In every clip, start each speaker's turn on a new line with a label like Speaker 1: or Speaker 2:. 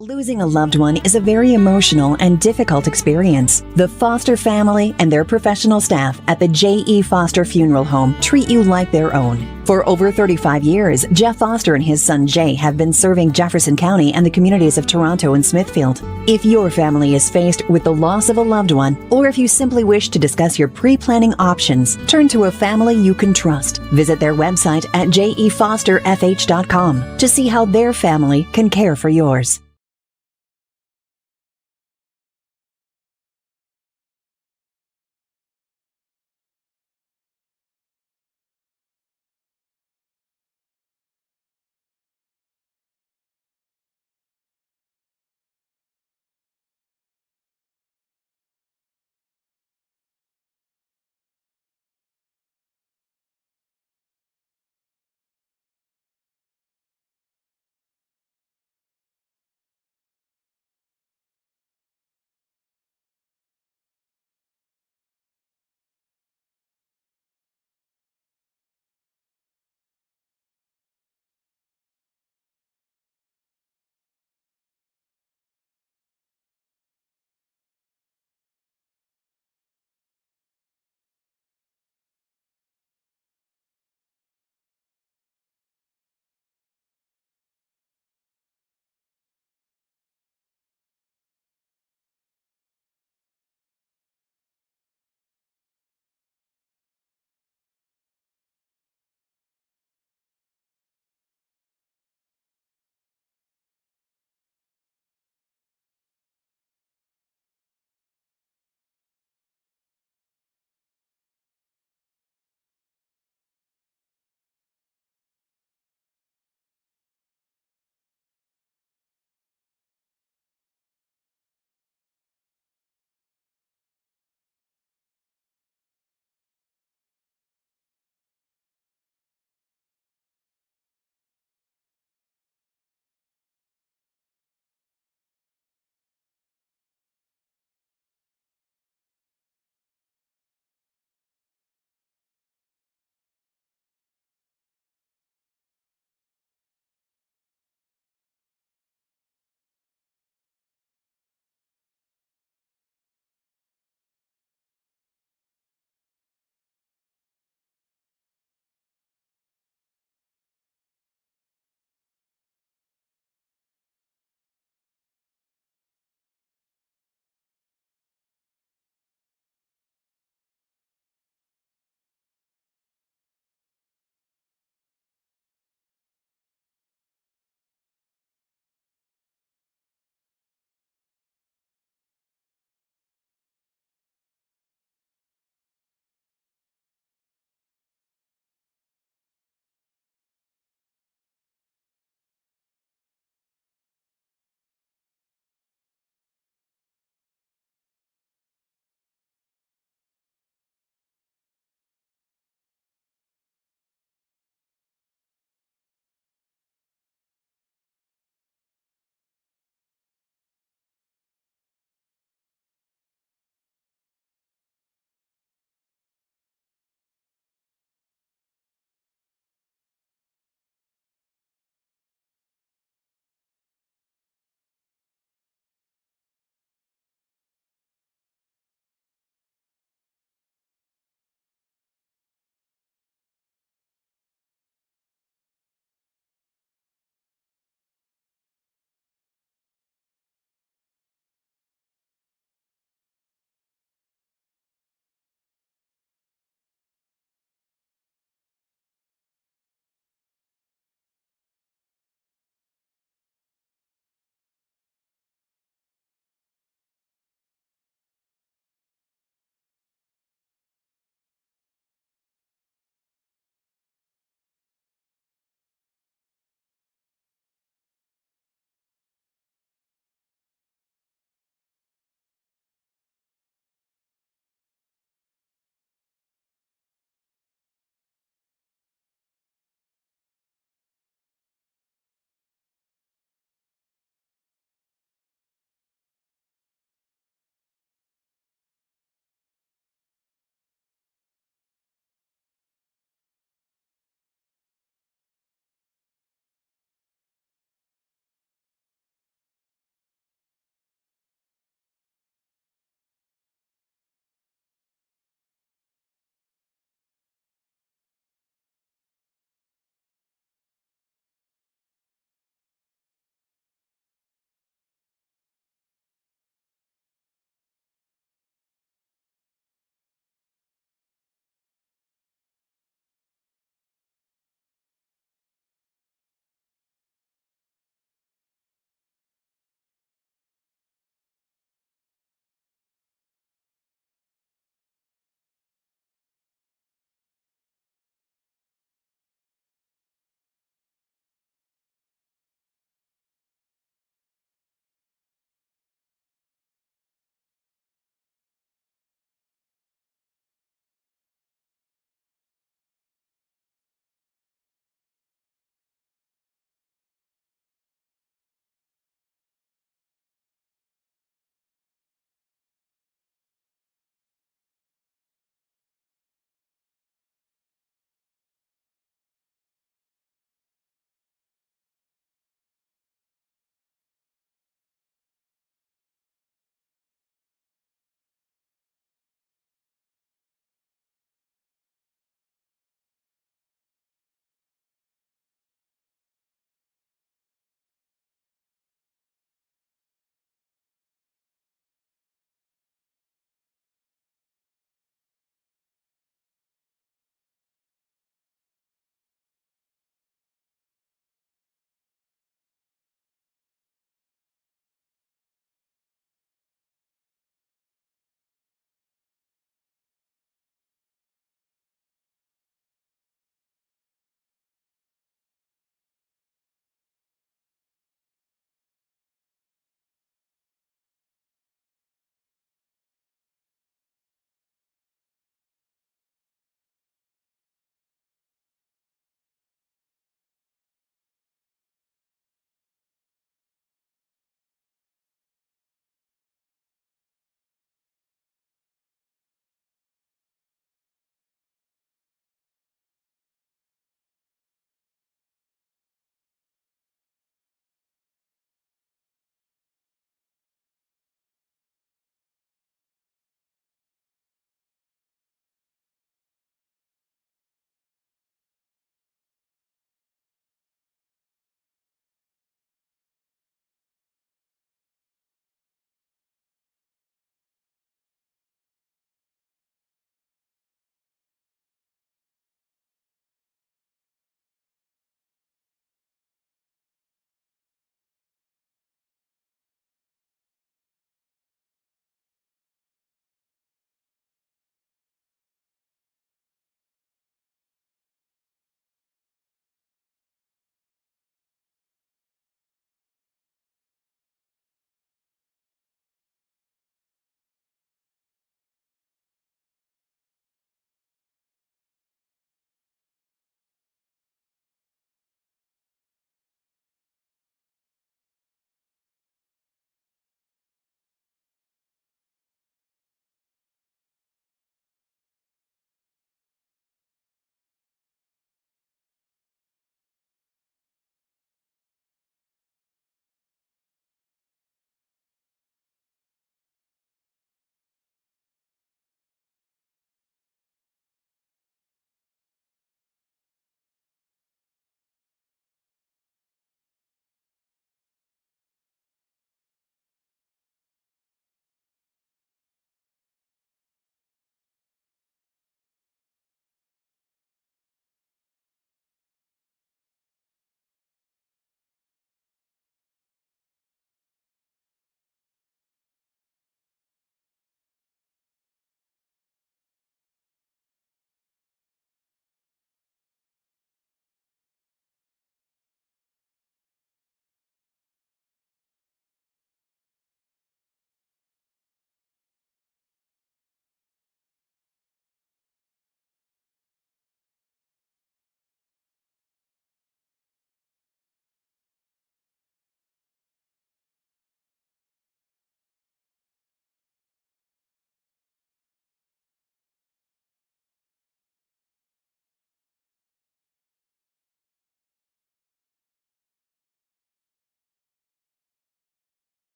Speaker 1: Losing a loved one is a very emotional and difficult experience. The Foster family and their professional staff at the J.E. Foster Funeral Home treat you like their own. For over 35 years, Jeff Foster and his son Jay have been serving Jefferson County and the communities of Toronto and Smithfield. If your family is faced with the loss of a loved one, or if you simply wish to discuss your pre-planning options, turn to a family you can trust. Visit their website at jefosterfh.com to see how their family can care for yours.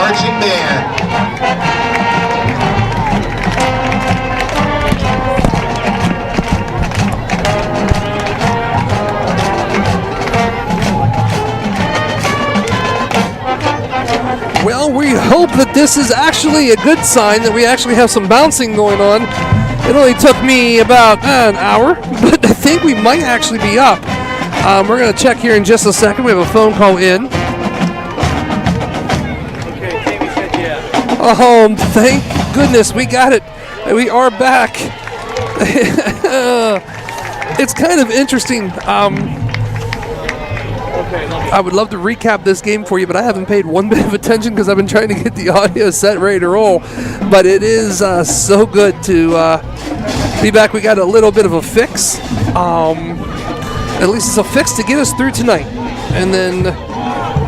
Speaker 2: marching band.
Speaker 3: Well, we hope that this is actually a good sign that we actually have some bouncing going on. It only took me about an hour, but I think we might actually be up. We're going to check here in just a second. We have a phone call in.
Speaker 4: Okay, Jamie said yeah.
Speaker 3: Oh, thank goodness we got it. We are back. It's kind of interesting. I would love to recap this game for you, but I haven't paid one bit of attention because I've been trying to get the audio set ready to roll. But it is so good to be back. We got a little bit of a fix. At least it's a fix to get us through tonight. And then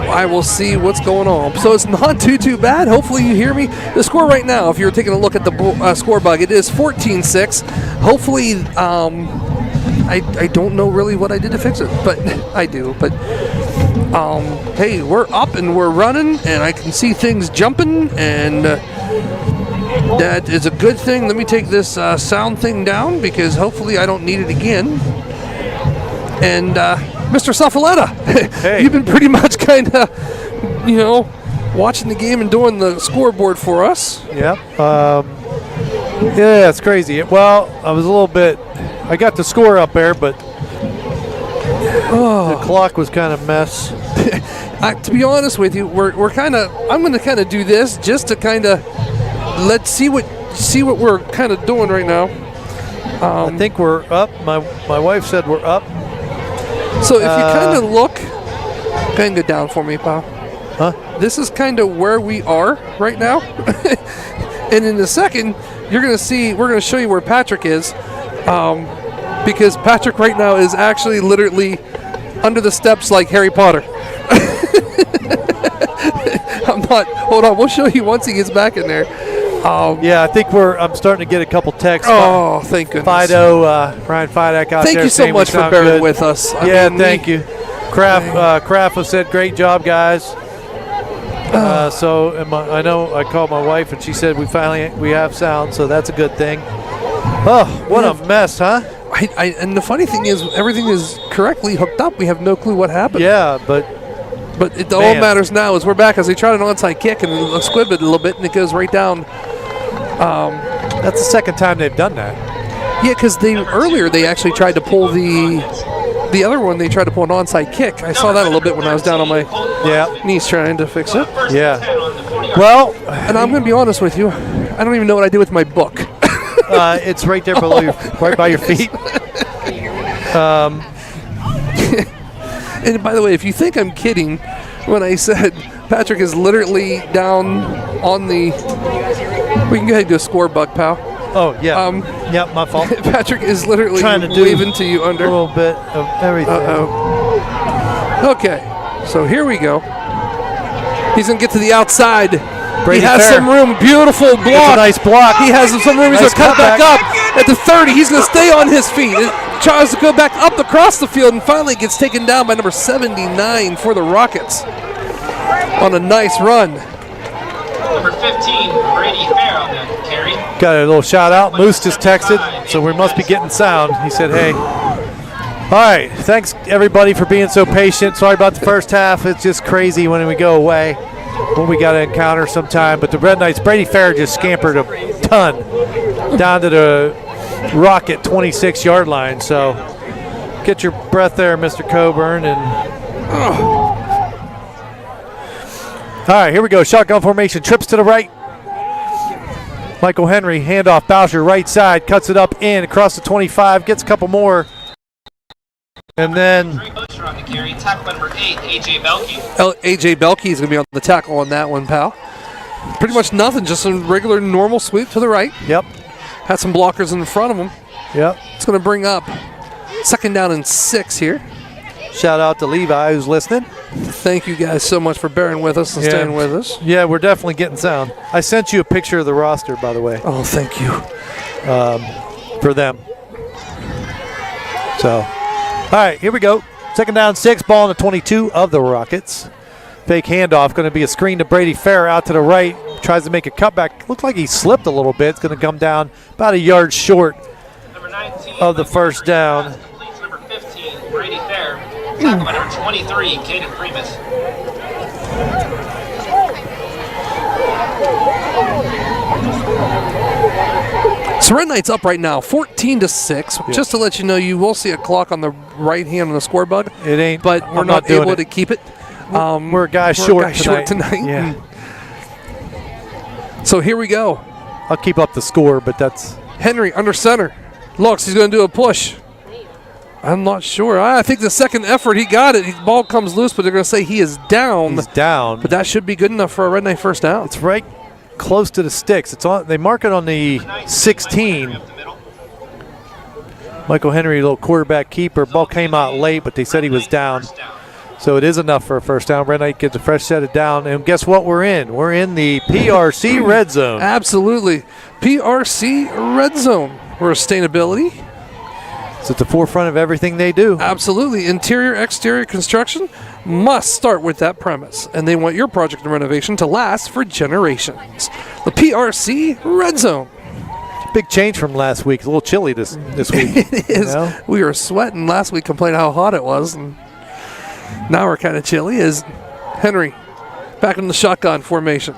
Speaker 3: I will see what's going on. So it's not too bad. Hopefully you hear me. The score right now, if you're taking a look at the score bug, it is 14-6. Hopefully, I don't know really what I did to fix it, but I do. But hey, we're up and we're running, and I can see things jumping, and that is a good thing. Let me take this sound thing down because hopefully I don't need it again. And Mr. Safaletta,
Speaker 4: hey.
Speaker 3: You've been pretty much kind of, watching the game and doing the scoreboard for us.
Speaker 4: Yep. Yeah, it's crazy. Well, I got the score up there, but the clock was kind of mess.
Speaker 3: To be honest with you, I'm going to kind of do this just to kind of let's see what we're kind of doing right now.
Speaker 4: I think we're up. My wife said we're up.
Speaker 3: So if you kind of look, kind of go down for me, pal.
Speaker 4: Huh?
Speaker 3: This is kind of where we are right now. And in a second, we're going to show you where Patrick is. Because Patrick right now is actually literally under the steps like Harry Potter. Hold on, we'll show you once he gets back in there.
Speaker 4: Yeah, I think I'm starting to get a couple texts.
Speaker 3: Oh, thank goodness.
Speaker 4: Ryan Fidak out
Speaker 3: thank
Speaker 4: there.
Speaker 3: you so much for bearing
Speaker 4: good
Speaker 3: with us.
Speaker 4: Thank you. Kraft said, great job, guys. I know I called my wife and she said we have sound, so that's a good thing. Oh, what a mess, huh?
Speaker 3: And the funny thing is, everything is correctly hooked up. We have no clue what happened.
Speaker 4: Yeah, but
Speaker 3: all matters now is we're back as they tried an onside kick and squib it a little bit, and it goes right down.
Speaker 4: That's the second time they've done that.
Speaker 3: Yeah, because earlier they actually tried to pull the other one. They tried to pull an onside kick. I saw that a little bit when I was down on my knees trying to fix it.
Speaker 4: Yeah. Well,
Speaker 3: and I'm going to be honest with you. I don't even know what I did with my book.
Speaker 4: It's right there below right by your feet.
Speaker 3: And by the way, if you think I'm kidding when I said Patrick is literally down on the... We can go ahead and do a score, Buck, pal.
Speaker 4: Oh, yeah. Yep, my fault.
Speaker 3: Patrick is literally
Speaker 4: trying to
Speaker 3: waving to you under.
Speaker 4: A little bit of everything.
Speaker 3: Okay, so here we go. He's going to get to the outside.
Speaker 4: Brady
Speaker 3: he has
Speaker 4: Fair.
Speaker 3: Some room. Beautiful block.
Speaker 4: That's a nice block.
Speaker 3: He has some room. He's
Speaker 4: Nice
Speaker 3: going to cut back
Speaker 4: cutback.
Speaker 3: up at the 30. He's going to stay on his feet. It tries to go back up across the field and finally gets taken down by number 79 for the Rockets on a nice run.
Speaker 5: Number 15, Brady Fair on that carry.
Speaker 4: Got a little shout out. Moose just texted, so we must be getting sound. He said, hey. All right. Thanks, everybody, for being so patient. Sorry about the first half. It's just crazy when we go away. What we got to encounter sometime. But the Red Knights, Brady Fair just scampered a ton down to the Rocket 26-yard line. So get your breath there, Mr. Coburn. And all right, here we go. Shotgun formation. Trips to the right. Michael Henry, handoff. Boucher, right side. Cuts it up in across the 25. Gets a couple more. And then
Speaker 5: On the carry, tackle number 8, A.J. Belkey.
Speaker 3: A.J. Belkey is going to be on the tackle on that one, pal. Pretty much nothing, just a regular normal sweep to the right.
Speaker 4: Yep.
Speaker 3: Had some blockers in front of him.
Speaker 4: Yep.
Speaker 3: It's going to bring up 2nd down and 6 here.
Speaker 4: Shout out to Levi who's listening.
Speaker 3: Thank you guys so much for bearing with us and staying with us.
Speaker 4: Yeah, we're definitely getting sound. I sent you a picture of the roster, by the way.
Speaker 3: Oh, thank you.
Speaker 4: For them. So, all right, here we go. 2nd down, 6, ball on the 22 of the Rockets. Fake handoff, going to be a screen to Brady Fair out to the right. Tries to make a cutback. Looked like he slipped a little bit. It's going to come down about a yard short of the first down.
Speaker 5: Number 15, Brady Fair. Tackle by number 23, Caden Primus.
Speaker 3: So Red Knight's up right now, 14-6. Just to let you know, you will see a clock on the right hand on the score bug.
Speaker 4: It ain't.
Speaker 3: But we're not able to keep it.
Speaker 4: We're a guy short
Speaker 3: tonight.
Speaker 4: Yeah.
Speaker 3: So here we go.
Speaker 4: I'll keep up the score, but that's
Speaker 3: Henry under center. Looks, he's going to do a push. I'm not sure. I think the second effort, he got it. The ball comes loose, but they're going to say he is down.
Speaker 4: He's down.
Speaker 3: But that should be good enough for a Red Knight first down.
Speaker 4: It's right close to the sticks. It's on. They mark it on the 16. Michael Henry, little quarterback keeper. Ball came out late, but they said he was down. So it is enough for a first down. Red Knight gets a fresh set of down. And guess what we're in? We're in the PRC red zone.
Speaker 3: Absolutely. PRC red zone. Where sustainability.
Speaker 4: It's at the forefront of everything they do.
Speaker 3: Absolutely. Interior, exterior construction must start with that premise. And they want your project and renovation to last for generations. The PRC red zone.
Speaker 4: Big change from last week. It's a little chilly this week.
Speaker 3: It is. You know? We were sweating last week, complaining how hot it was. And now we're kind of chilly. Is Henry back in the shotgun formation.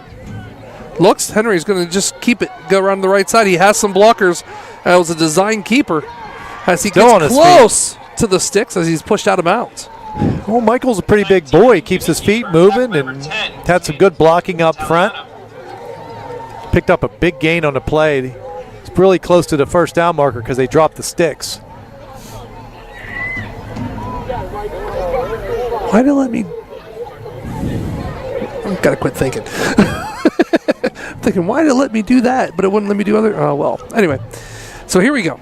Speaker 3: Looks, Henry's going to just keep it, go around the right side. He has some blockers. That was a design keeper. As he gets close to the sticks as he's pushed out of bounds.
Speaker 4: Well, Michael's a pretty big boy. He keeps his feet moving and had some good blocking up front. Picked up a big gain on the play. It's really close to the first down marker because they dropped the sticks.
Speaker 3: Why did it let me? I've got to quit thinking. I'm thinking, why did it let me do that? But it wouldn't let me do other. Oh, well. Anyway, so here we go.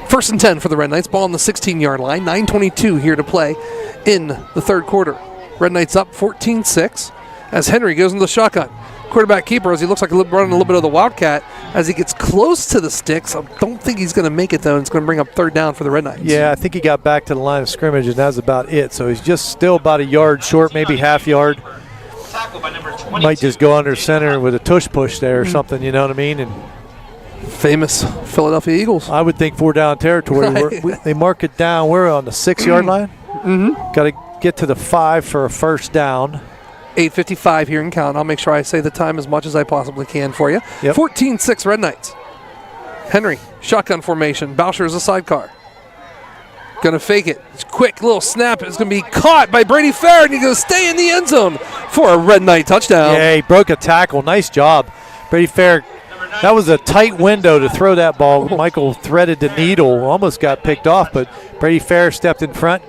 Speaker 3: 1st and 10 for the Red Knights. Ball on the 16-yard line. 9:22 here to play in the third quarter. Red Knights up 14-6 as Henry goes into the shotgun. Quarterback keeper as he looks like running a little bit of the Wildcat as he gets close to the sticks. I don't think he's going to make it, though, and it's going to bring up third down for the Red Knights. Yeah,
Speaker 4: I think he got back to the line of scrimmage, and that's about it. So he's just still about a yard short, maybe half yard. Might just go under center with a tush push there or something, you know what I mean? And
Speaker 3: famous Philadelphia Eagles.
Speaker 4: I would think 4 down territory.
Speaker 3: Right.
Speaker 4: They mark it down. We're on the 6-yard line. Got to get to the 5 for a first down.
Speaker 3: 8:55 here in count. I'll make sure I say the time as much as I possibly can for you.
Speaker 4: Yep.
Speaker 3: 14-6 Red Knights. Henry, shotgun formation. Boucher is a sidecar. Going to fake it. It's a quick little snap. It's going to be caught by Brady Fair, and he's going to stay in the end zone for a Red Knight touchdown.
Speaker 4: Yeah, he broke a tackle. Nice job. Brady Fair, that was a tight window to throw that ball. Michael threaded the needle, almost got picked off, but Brady Fair stepped in front,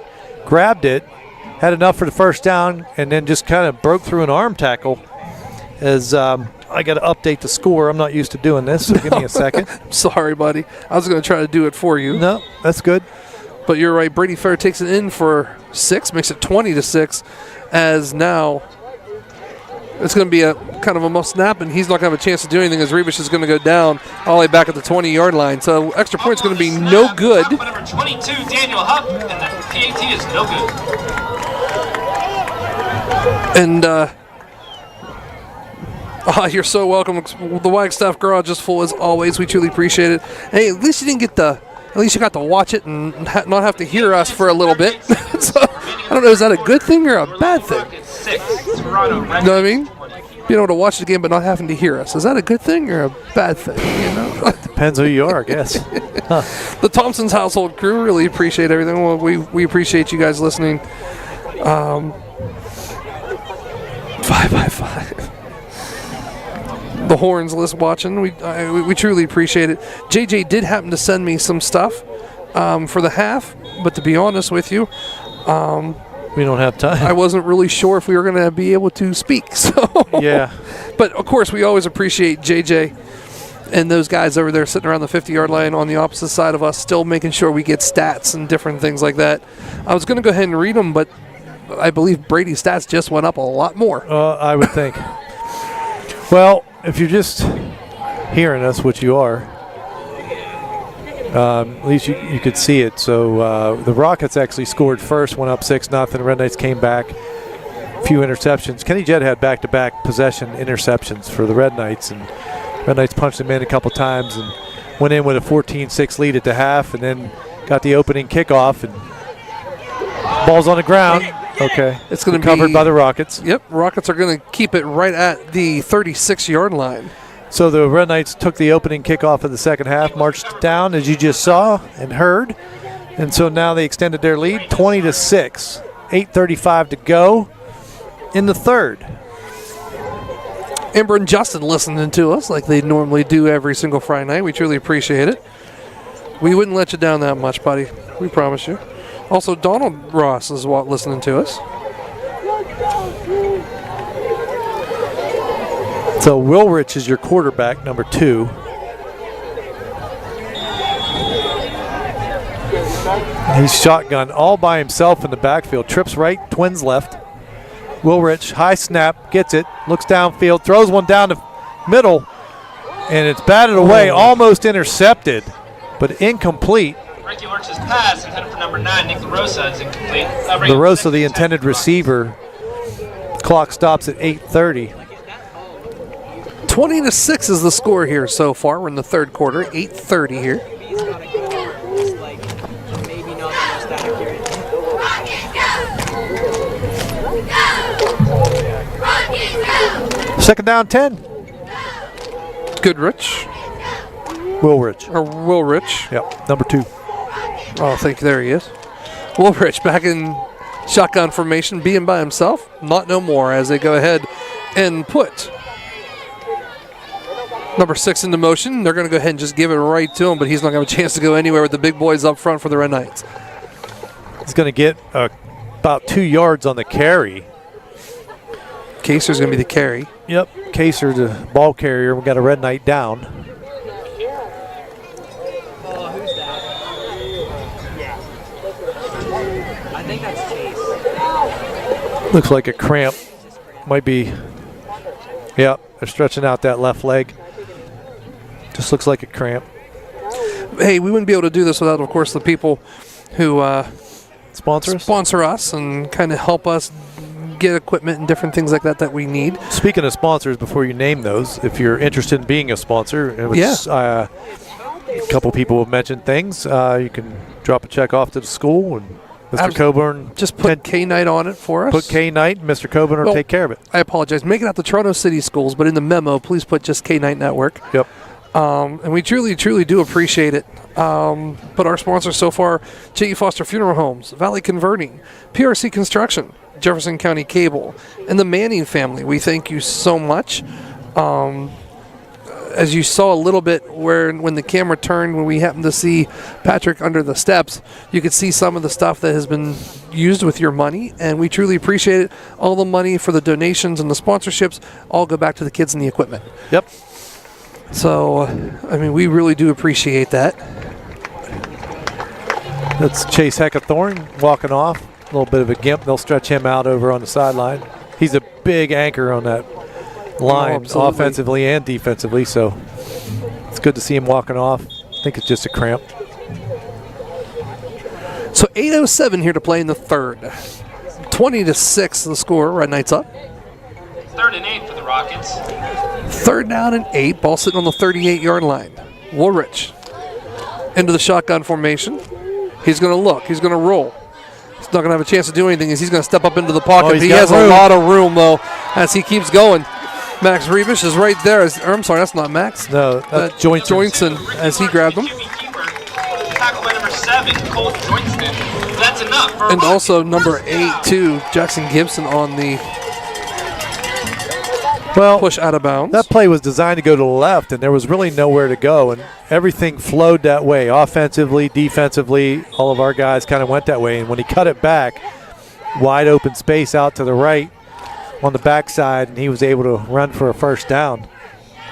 Speaker 4: grabbed it, had enough for the first down, and then just kind of broke through an arm tackle. As I got to update the score. I'm not used to doing this, so give me a second.
Speaker 3: Sorry, buddy. I was going to try to do it for you.
Speaker 4: No, that's good.
Speaker 3: But you're right. Brady Fair takes it in for 6, makes it 20-6, as now it's going to be a kind of a must snap, and he's not going to have a chance to do anything as Rebish is going to go down all the way back at the 20-yard line. So extra point's going to be no good.
Speaker 5: Number 22, Daniel Huff, and the PAT is no good.
Speaker 3: And you're so welcome. The Wagstaff Garage is full as always. We truly appreciate it. Hey, at least you didn't get the. At least you got to watch it and not have to hear us for a little bit. So I don't know. Is that a good thing or a bad thing? You know what I mean? Being able to watch the game but not having to hear us. Is that a good thing or a bad thing? You know?
Speaker 4: Depends who you are, I guess.
Speaker 3: The Thompson's household crew really appreciate everything. Well, we appreciate you guys listening. 5x5. The Horns list watching. We truly appreciate it. JJ did happen to send me some stuff for the half, but to be honest with you,
Speaker 4: we don't have time.
Speaker 3: I wasn't really sure if we were going to be able to speak. So
Speaker 4: yeah.
Speaker 3: But of course, we always appreciate JJ and those guys over there sitting around the 50-yard line on the opposite side of us, still making sure we get stats and different things like that. I was going to go ahead and read them, but I believe Brady's stats just went up a lot more.
Speaker 4: I would think. Well, if you're just hearing us, which you are, At least you could see it. So the Rockets actually scored first, went up 6-0. Red Knights came back. A few interceptions. Kenny Jett had back-to-back possession interceptions for the Red Knights, and Red Knights punched them in a couple times and went in with a 14-6 lead at the half, and then got the opening kickoff, and ball's on the ground. Okay,
Speaker 3: it's going to be
Speaker 4: covered by the Rockets.
Speaker 3: Yep, Rockets are going to keep it right at the 36-yard line. So
Speaker 4: the Red Knights took the opening kickoff of the second half, marched down, as you just saw and heard, and so now they extended their lead 20-6. 8:35 to go in the third.
Speaker 3: Amber and Justin listening to us like they normally do every single Friday night. We truly appreciate it. We wouldn't let you down that much, buddy. We promise you. Also, Donald Ross is listening to us.
Speaker 4: So Wilrich is your quarterback, number 2. He's shotgun all by himself in the backfield. Trips right, twins left. Wilrich, high snap, gets it, looks downfield, throws one down the middle, and it's batted away, almost intercepted, but incomplete.
Speaker 5: Ricky Lurch's pass intended for number 9, Nick LaRosa, is incomplete.
Speaker 4: LaRosa, the intended receiver. Clock stops at 8:30.
Speaker 3: 20-6 is the score here so far. We're in the third quarter, 8:30 here.
Speaker 4: Second down, 10.
Speaker 3: Goodrich.
Speaker 4: Wilrich.
Speaker 3: Or Wilrich.
Speaker 4: Yep, number 2.
Speaker 3: Oh, thank you. There he is. Wilrich back in shotgun formation, being by himself. Not no more as they go ahead and put number 6 into motion. They're going to go ahead and just give it right to him, but he's not going to have a chance to go anywhere with the big boys up front for the Red Knights.
Speaker 4: He's going to get about 2 yards on the carry.
Speaker 3: Kaser's going to be the carry.
Speaker 4: Yep, Kaser, the ball carrier. We got a Red Knight down.
Speaker 6: I think that's Chase.
Speaker 4: Looks like a cramp. Might be. Yep, they're stretching out that left leg. Just looks like a cramp.
Speaker 3: Hey, we wouldn't be able to do this without, of course, the people who
Speaker 4: sponsor
Speaker 3: us and kind of help us get equipment and different things like that we need.
Speaker 4: Speaking of sponsors, before you name those, if you're interested in being a sponsor, a couple people have mentioned things. You can drop a check off to the school, and Mr. Coburn
Speaker 3: just put K-Night on it for us.
Speaker 4: Put K-Night, and Mr. Coburn will take care of it.
Speaker 3: I apologize. Make it out the Toronto City Schools, but in the memo, please put just K-Night Network.
Speaker 4: Yep.
Speaker 3: And we truly do appreciate it. But our sponsors so far, J.E. Foster Funeral Homes, Valley Converting, PRC Construction, Jefferson County Cable, and the Manning family. We thank you so much. As you saw a little bit when the camera turned, when we happened to see Patrick under the steps, you could see some of the stuff that has been used with your money, and we truly appreciate it. All the money for the donations and the sponsorships all go back to the kids and the equipment.
Speaker 4: Yep.
Speaker 3: So, I mean, we really do appreciate that.
Speaker 4: That's Chase Heckathorn walking off. A little bit of a gimp. They'll stretch him out over on the sideline. He's a big anchor on that line, offensively and defensively, so it's good to see him walking off. I think it's just a cramp.
Speaker 3: So 8:07 here to play in the third. 20-6 the score. Red Knights up.
Speaker 5: 3rd and 8 for the Rockets.
Speaker 3: 3rd down and 8. Ball sitting on the 38-yard line. Woolrich into the shotgun formation. He's going to look. He's going to roll. He's not going to have a chance to do anything. He's going to step up into the pocket. He has a lot of room, though, as he keeps going. Max Rebish is right there. I'm sorry, that's not Max.
Speaker 4: No, that's
Speaker 3: Joinson as he grabbed him.
Speaker 5: Tackled by number 7, Cole Joinston. That's enough.
Speaker 3: And also number 8, too, Jackson Gibson on the push out of bounds.
Speaker 4: That play was designed to go to the left, and there was really nowhere to go, and everything flowed that way. Offensively, defensively, all of our guys kind of went that way, and when he cut it back, wide open space out to the right on the backside, and he was able to run for a first down.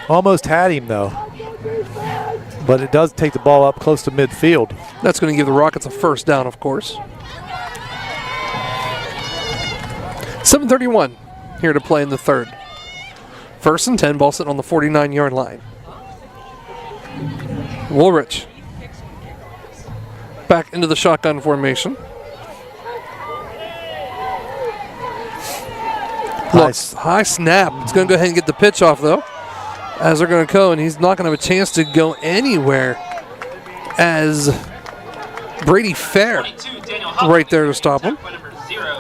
Speaker 4: Almost had him, though. But it does take the ball up close to midfield.
Speaker 3: That's going to give the Rockets a first down, of course. 7:31 here to play in the third. 1st and 10, ball sitting on the 49-yard line. Woolrich Back into the shotgun formation. Looks high snap. It's going to go ahead and get the pitch off, though, as they're going to go, and he's not going to have a chance to go anywhere as Brady Fair right there to stop him,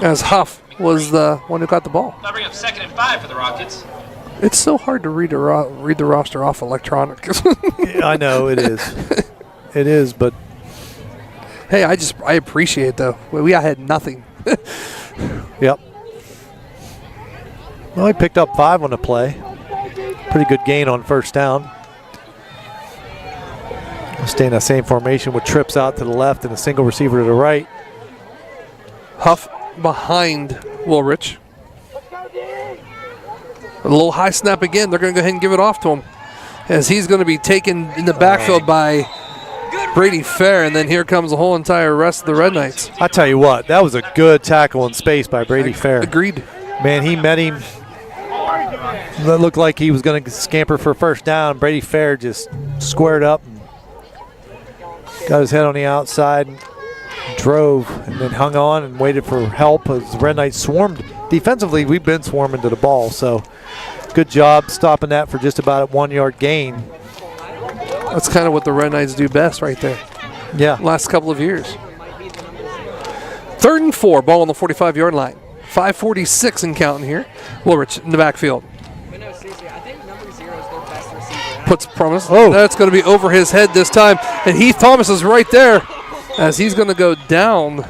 Speaker 3: as Huff was the one who got the ball.
Speaker 5: That'll bring up 2nd and 5 for the Rockets.
Speaker 3: It's so hard to read the roster off electronic.
Speaker 4: Yeah, I know, it is. It is, but
Speaker 3: hey, I appreciate, though. We had nothing.
Speaker 4: yep. Well, he picked up 5 on the play. Pretty good gain on first down. Stay in that same formation with trips out to the left and a single receiver to the right.
Speaker 3: Huff behind Woolrich. A little high snap again. They're going to go ahead and give it off to him, as he's going to be taken in the backfield by Brady Fair, and then here comes the whole entire rest of the Red Knights.
Speaker 4: I tell you what, that was a good tackle in space by Brady Fair.
Speaker 3: Agreed.
Speaker 4: Man, he met him. It looked like he was going to scamper for first down. Brady Fair just squared up and got his head on the outside, and drove, and then hung on and waited for help as the Red Knights swarmed. Defensively, we've been swarming to the ball, so good job stopping that for just about a 1-yard gain.
Speaker 3: That's kind of what the Red Knights do best right there.
Speaker 4: Yeah.
Speaker 3: Last couple of years. 3rd and 4, ball on the 45-yard line. 5:46 and counting here. Woolrich in the backfield.
Speaker 6: No, seriously, I think number 0 is their best receiver.
Speaker 3: Puts promise.
Speaker 4: Oh.
Speaker 3: That's going to be over his head this time. And Heath Thomas is right there as he's going to go down.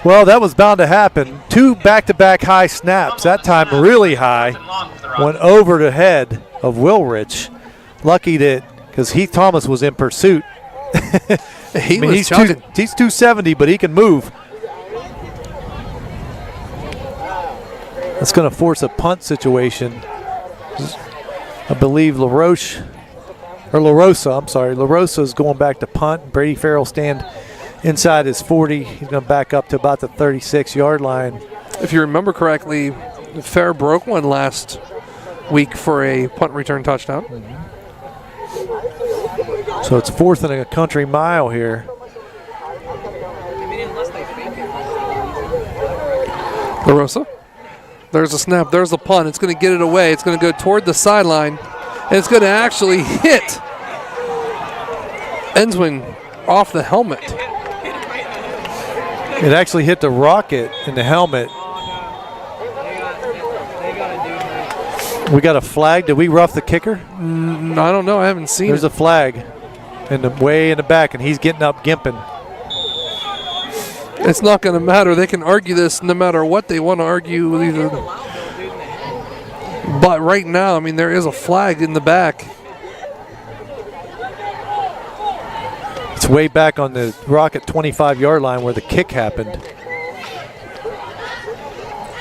Speaker 4: Well, that was bound to happen. 2 back-to-back high snaps. That time really high. Went over the head of Woolrich. Lucky that, because Heath Thomas was in pursuit.
Speaker 3: He's
Speaker 4: 270, but he can move. That's going to force a punt situation. I believe LaRosa is going back to punt. Brady Fair will stand inside his 40. He's going to back up to about the 36-yard line.
Speaker 3: If you remember correctly, Fair broke one last week for a punt return touchdown.
Speaker 4: So it's 4th and a country mile here.
Speaker 3: LaRosa. There's a snap. There's a punt. It's going to get it away. It's going to go toward the sideline. And it's going to actually hit Enswin off the helmet.
Speaker 4: It actually hit the rocket in the helmet. We got a flag. Did we rough the kicker?
Speaker 3: I don't know. I haven't seen
Speaker 4: There's
Speaker 3: it.
Speaker 4: a flag way in the back, and he's getting up gimping.
Speaker 3: It's not going to matter. They can argue this no matter what they want to argue. Either. But right now, I mean, there is a flag in the back.
Speaker 4: It's way back on the Rocket 25-yard line where the kick happened.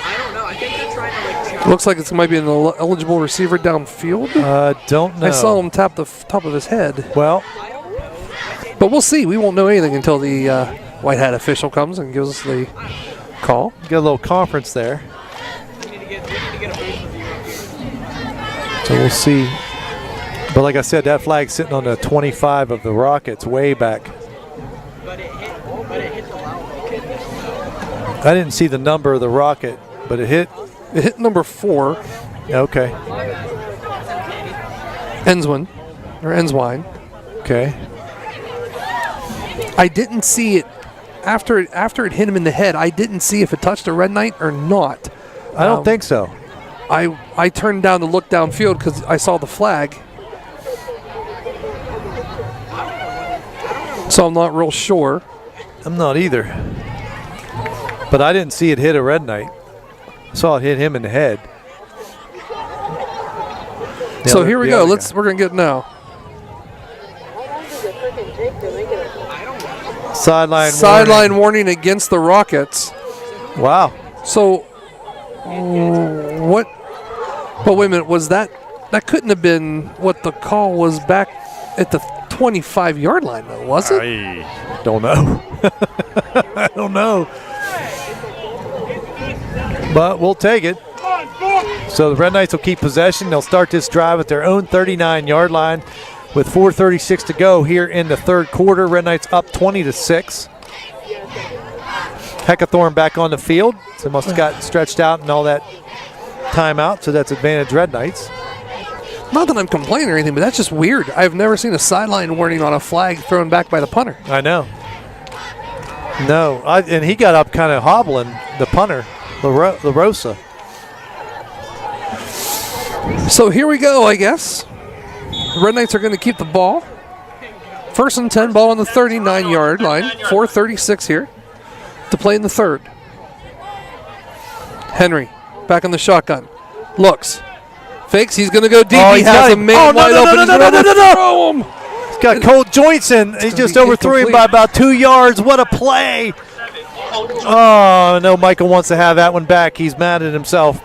Speaker 6: I don't know. I think they're trying to like.
Speaker 3: Looks like it might be an eligible receiver downfield.
Speaker 4: Don't know.
Speaker 3: I saw him tap the top of his head.
Speaker 4: Well,
Speaker 3: but we'll see. We won't know anything until the white hat official comes and gives us the call.
Speaker 4: get a little conference there.
Speaker 6: We need to get a booth review up here.
Speaker 4: So we'll see. But like I said, that flag's sitting on the 25 of the Rockets, way back.
Speaker 6: But it hit the Lowellville kid.
Speaker 4: I didn't see the number of the Rocket, but it hit.
Speaker 3: It hit number 4,
Speaker 4: Okay.
Speaker 3: Enswin.
Speaker 4: Okay.
Speaker 3: I didn't see it after it hit him in the head. I didn't see if it touched a Red Knight or not.
Speaker 4: I don't think so.
Speaker 3: I turned down to look downfield because I saw the flag. So I'm not real sure.
Speaker 4: I'm not either. But I didn't see it hit a Red Knight. I saw it hit him in the head.
Speaker 3: So here we go. We're gonna get it now.
Speaker 4: Sideline
Speaker 3: warning against the Rockets.
Speaker 4: Wow.
Speaker 3: So what? But wait a minute. Was that couldn't have been what the call was back at the 25-yard line, though, was it?
Speaker 4: I don't know. I don't know. But we'll take it. So the Red Knights will keep possession. They'll start this drive at their own 39-yard line. with 4:36 to go here in the third quarter. Red Knights up 20-6. Heckathorn back on the field. So must have got stretched out and all that timeout, so that's advantage Red Knights.
Speaker 3: Not that I'm complaining or anything, but that's just weird. I've never seen a sideline warning on a flag thrown back by the punter.
Speaker 4: I know. No, and he got up kind of hobbling, the punter, LaRosa.
Speaker 3: So here we go, I guess. Red Knights are going to keep the ball. 1st and 10, ball on the 39-yard line. 4:36 here to play in the third. Henry back on the shotgun. Looks. Fakes. He's going to go deep.
Speaker 4: Oh,
Speaker 3: he has a man wide open. He's going to throw him.
Speaker 4: He's got Colt Joinson. He just overthrew him by about 2 yards. What a play. Oh, no, Michael wants to have that one back. He's mad at himself.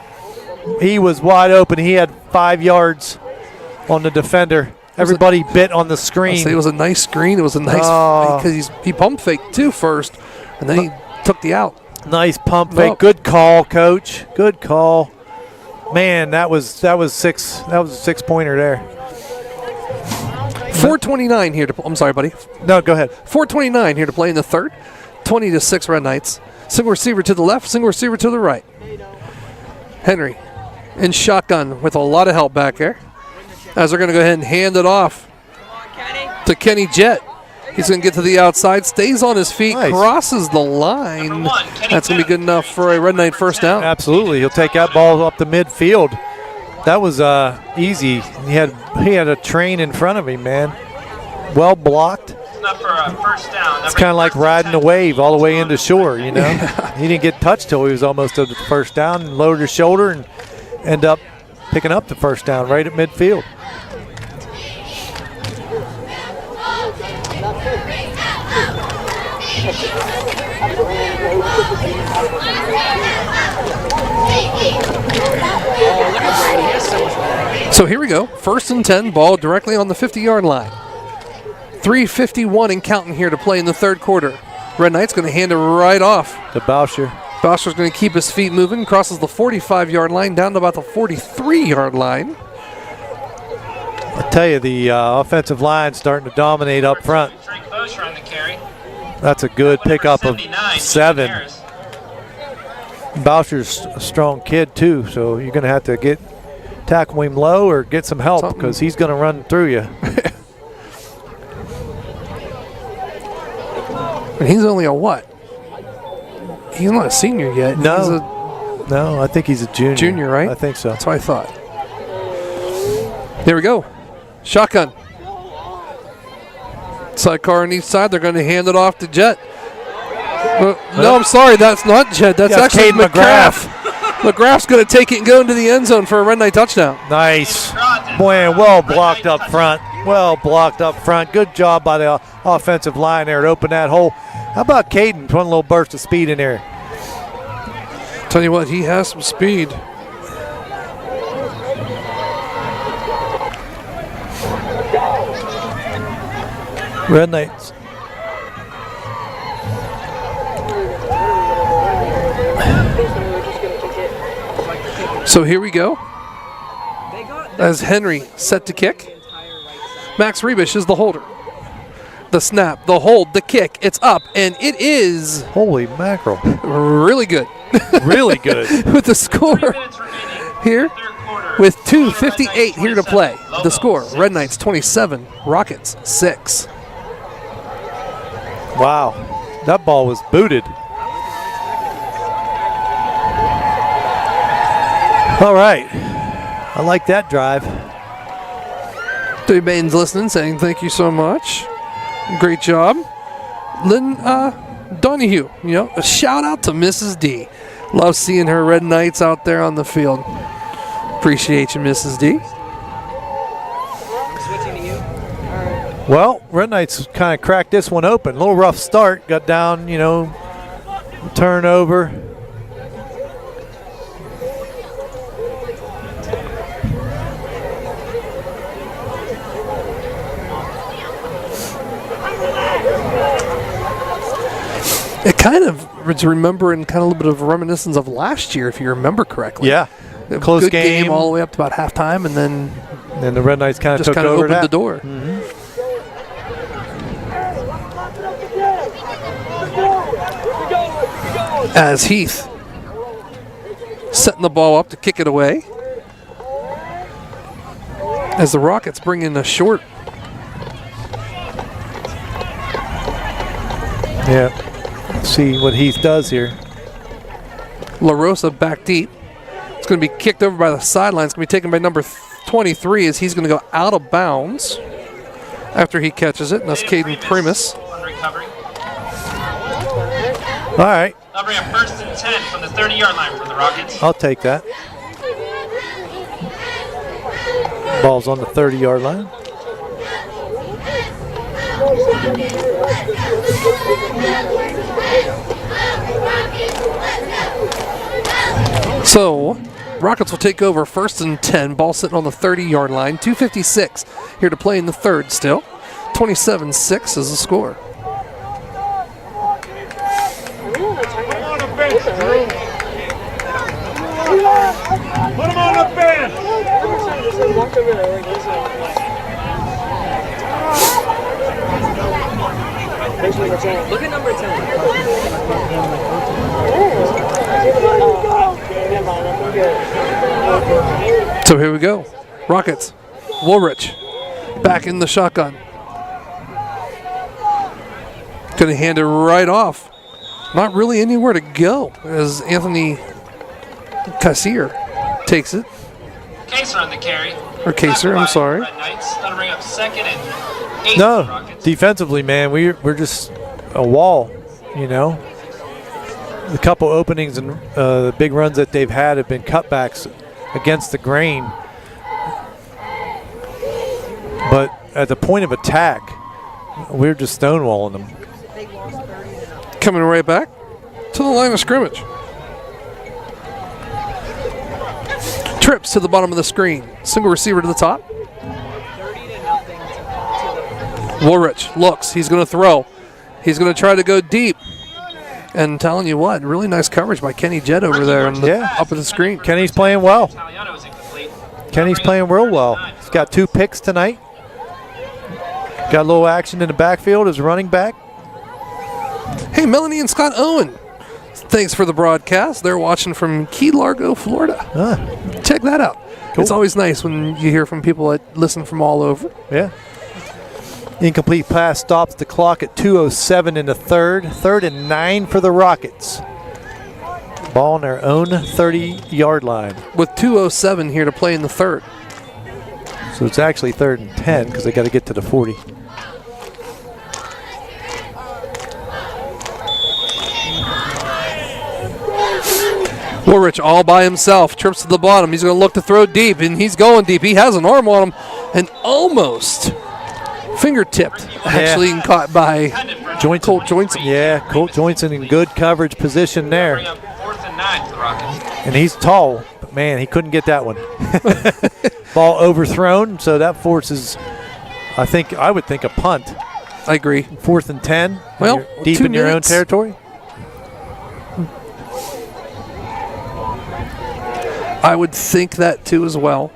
Speaker 4: He was wide open. He had 5 yards on the defender. Everybody bit on the screen.
Speaker 3: It was a nice screen. It was a nice because he pump faked too first, and then he took the out.
Speaker 4: Nice pump fake. Good call, coach. Good call. Man, that was 6. That was a 6-pointer there.
Speaker 3: 4:29 here to. I'm sorry, buddy.
Speaker 4: No, go ahead.
Speaker 3: 4:29 here to play in the third. 20-6 Red Knights. Single receiver to the left. Single receiver to the right. Henry in shotgun with a lot of help back there. As they're going to go ahead and hand it off to Kenny Jett. He's going to get to the outside, stays on his feet, crosses the line. That's going to be good enough for a Red Knight first down.
Speaker 4: Absolutely. He'll take that ball up the midfield. That was easy. He had a train in front of him, man. Well blocked. It's kind of like riding a wave all the way into shore, you know. He didn't get touched till he was almost at the first down and lowered his shoulder and end up picking up the first down right at midfield.
Speaker 3: So here we go. 1st and 10, ball directly on the 50-yard line. 3:51 and counting here to play in the third quarter. Red Knight's going to hand it right off
Speaker 4: to Boucher.
Speaker 3: Boucher's going to keep his feet moving, crosses the 45-yard line down to about the 43-yard line.
Speaker 4: I tell you, the offensive line starting to dominate up front. That's a good pickup of 7. Boucher's a strong kid too, so you're going to have to tackle him low or get some help because he's going to run through you.
Speaker 3: And he's only a what? He's not a senior yet.
Speaker 4: No, I think he's a junior.
Speaker 3: Junior, right?
Speaker 4: I think so.
Speaker 3: That's what I thought. There we go. Shotgun. Sidecar on each side. They're going to hand it off to Jett. No, I'm sorry. That's not Jett. That's actually McGrath. McGrath's going to take it and go into the end zone for a Red Knight touchdown.
Speaker 4: Nice. Boy, well blocked up front. Well blocked up front. Good job by the offensive line there to open that hole. How about Caden? One little burst of speed in there.
Speaker 3: Tell you what, he has some speed.
Speaker 4: Red Knights.
Speaker 3: So here we go. As Henry set to kick. Max Rebish is the holder. The snap, the hold, the kick. It's up, and it is...
Speaker 4: Holy mackerel.
Speaker 3: Really good.
Speaker 4: Really good.
Speaker 3: With the score here. With 2:58 here to play. The score, Red Knights 27, Rockets 6.
Speaker 4: Wow. That ball was booted. All right. I like that drive.
Speaker 3: Dave Baines listening, saying thank you so much. Great job. Lynn Donahue, a shout out to Mrs. D. Love seeing her Red Knights out there on the field. Appreciate you, Mrs. D.
Speaker 4: Well, Red Knights kind of cracked this one open. A little rough start. Got down, turnover.
Speaker 3: It kind of was remembering kind of a little bit of reminiscence of last year, if you remember correctly.
Speaker 4: Yeah.
Speaker 3: Close game all the way up to about halftime, and then
Speaker 4: the Red Knights kind of took over
Speaker 3: opened the door.
Speaker 4: Mm-hmm.
Speaker 3: As Heath setting the ball up to kick it away. As the Rockets bring in a short.
Speaker 4: Yeah. Let's see what Heath does here.
Speaker 3: La Rosa back deep. It's going to be kicked over by the sideline. It's going to be taken by number 23 as he's going to go out of bounds after he catches it. And that's Caden Primus.
Speaker 5: On recovery.
Speaker 4: All right.
Speaker 5: They'll bring up 1st and 10 from the 30-yard line for the Rockets.
Speaker 4: I'll take that. Ball's on the 30-yard line.
Speaker 3: So, Rockets will take over 1st and 10. Ball sitting on the 30-yard line. 2:56 here to play in the third still. 27-6 is the score.
Speaker 6: Put him on the bench. Look at number 10.
Speaker 3: So here we go. Rockets. Woolrich back in the shotgun. Going to hand it right off. Not really anywhere to go as Anthony Kassir takes it.
Speaker 5: Kaser on the carry.
Speaker 3: Or Kaser, I'm sorry.
Speaker 5: Red Knights. That'll bring up 2nd and 8 for the
Speaker 4: No,
Speaker 5: Rockets.
Speaker 4: defensively, man, we're just a wall, you know. The couple openings and the big runs that they've had have been cutbacks against the grain. But at the point of attack, we're just stonewalling them.
Speaker 3: Coming right back to the line of scrimmage. Trips to the bottom of the screen. Single receiver to the top.
Speaker 6: 30-0
Speaker 3: Woolrich looks. He's going to throw. He's going to try to go deep. And telling you what, really nice coverage by Kenny Jett over there on the, up at the screen.
Speaker 4: Kenny's playing well.
Speaker 5: Italiano is incomplete.
Speaker 4: Kenny's playing real well. He's got 2 picks tonight. Got a little action in the backfield as running back.
Speaker 3: Hey, Melanie and Scott Owen. Thanks for the broadcast. They're watching from Key Largo, Florida. Check that out.
Speaker 4: Cool.
Speaker 3: It's always nice when you hear from people that listen from all over.
Speaker 4: Yeah. Incomplete pass stops the clock at 2:07 in the third. 3rd and 9 for the Rockets. Ball on their own 30-yard line.
Speaker 3: With 2:07 here to play in the third.
Speaker 4: So it's actually 3rd and 10 because they got to get to the 40.
Speaker 3: Woolrich all by himself, trips to the bottom. He's going to look to throw deep, and he's going deep. He has an arm on him and almost fingertipped, actually, and caught by Colt Joinson.
Speaker 4: Yeah, Colt Joinson in good coverage position there.
Speaker 5: Bring up 4th and 9 for the Rockets.
Speaker 4: And he's tall, but man, he couldn't get that one. Ball overthrown, so that forces, I would think a punt.
Speaker 3: I agree.
Speaker 4: 4th and 10.
Speaker 3: Well,
Speaker 4: You're deep
Speaker 3: 2
Speaker 4: in your own
Speaker 3: minutes.
Speaker 4: territory.
Speaker 3: I would think that too as well.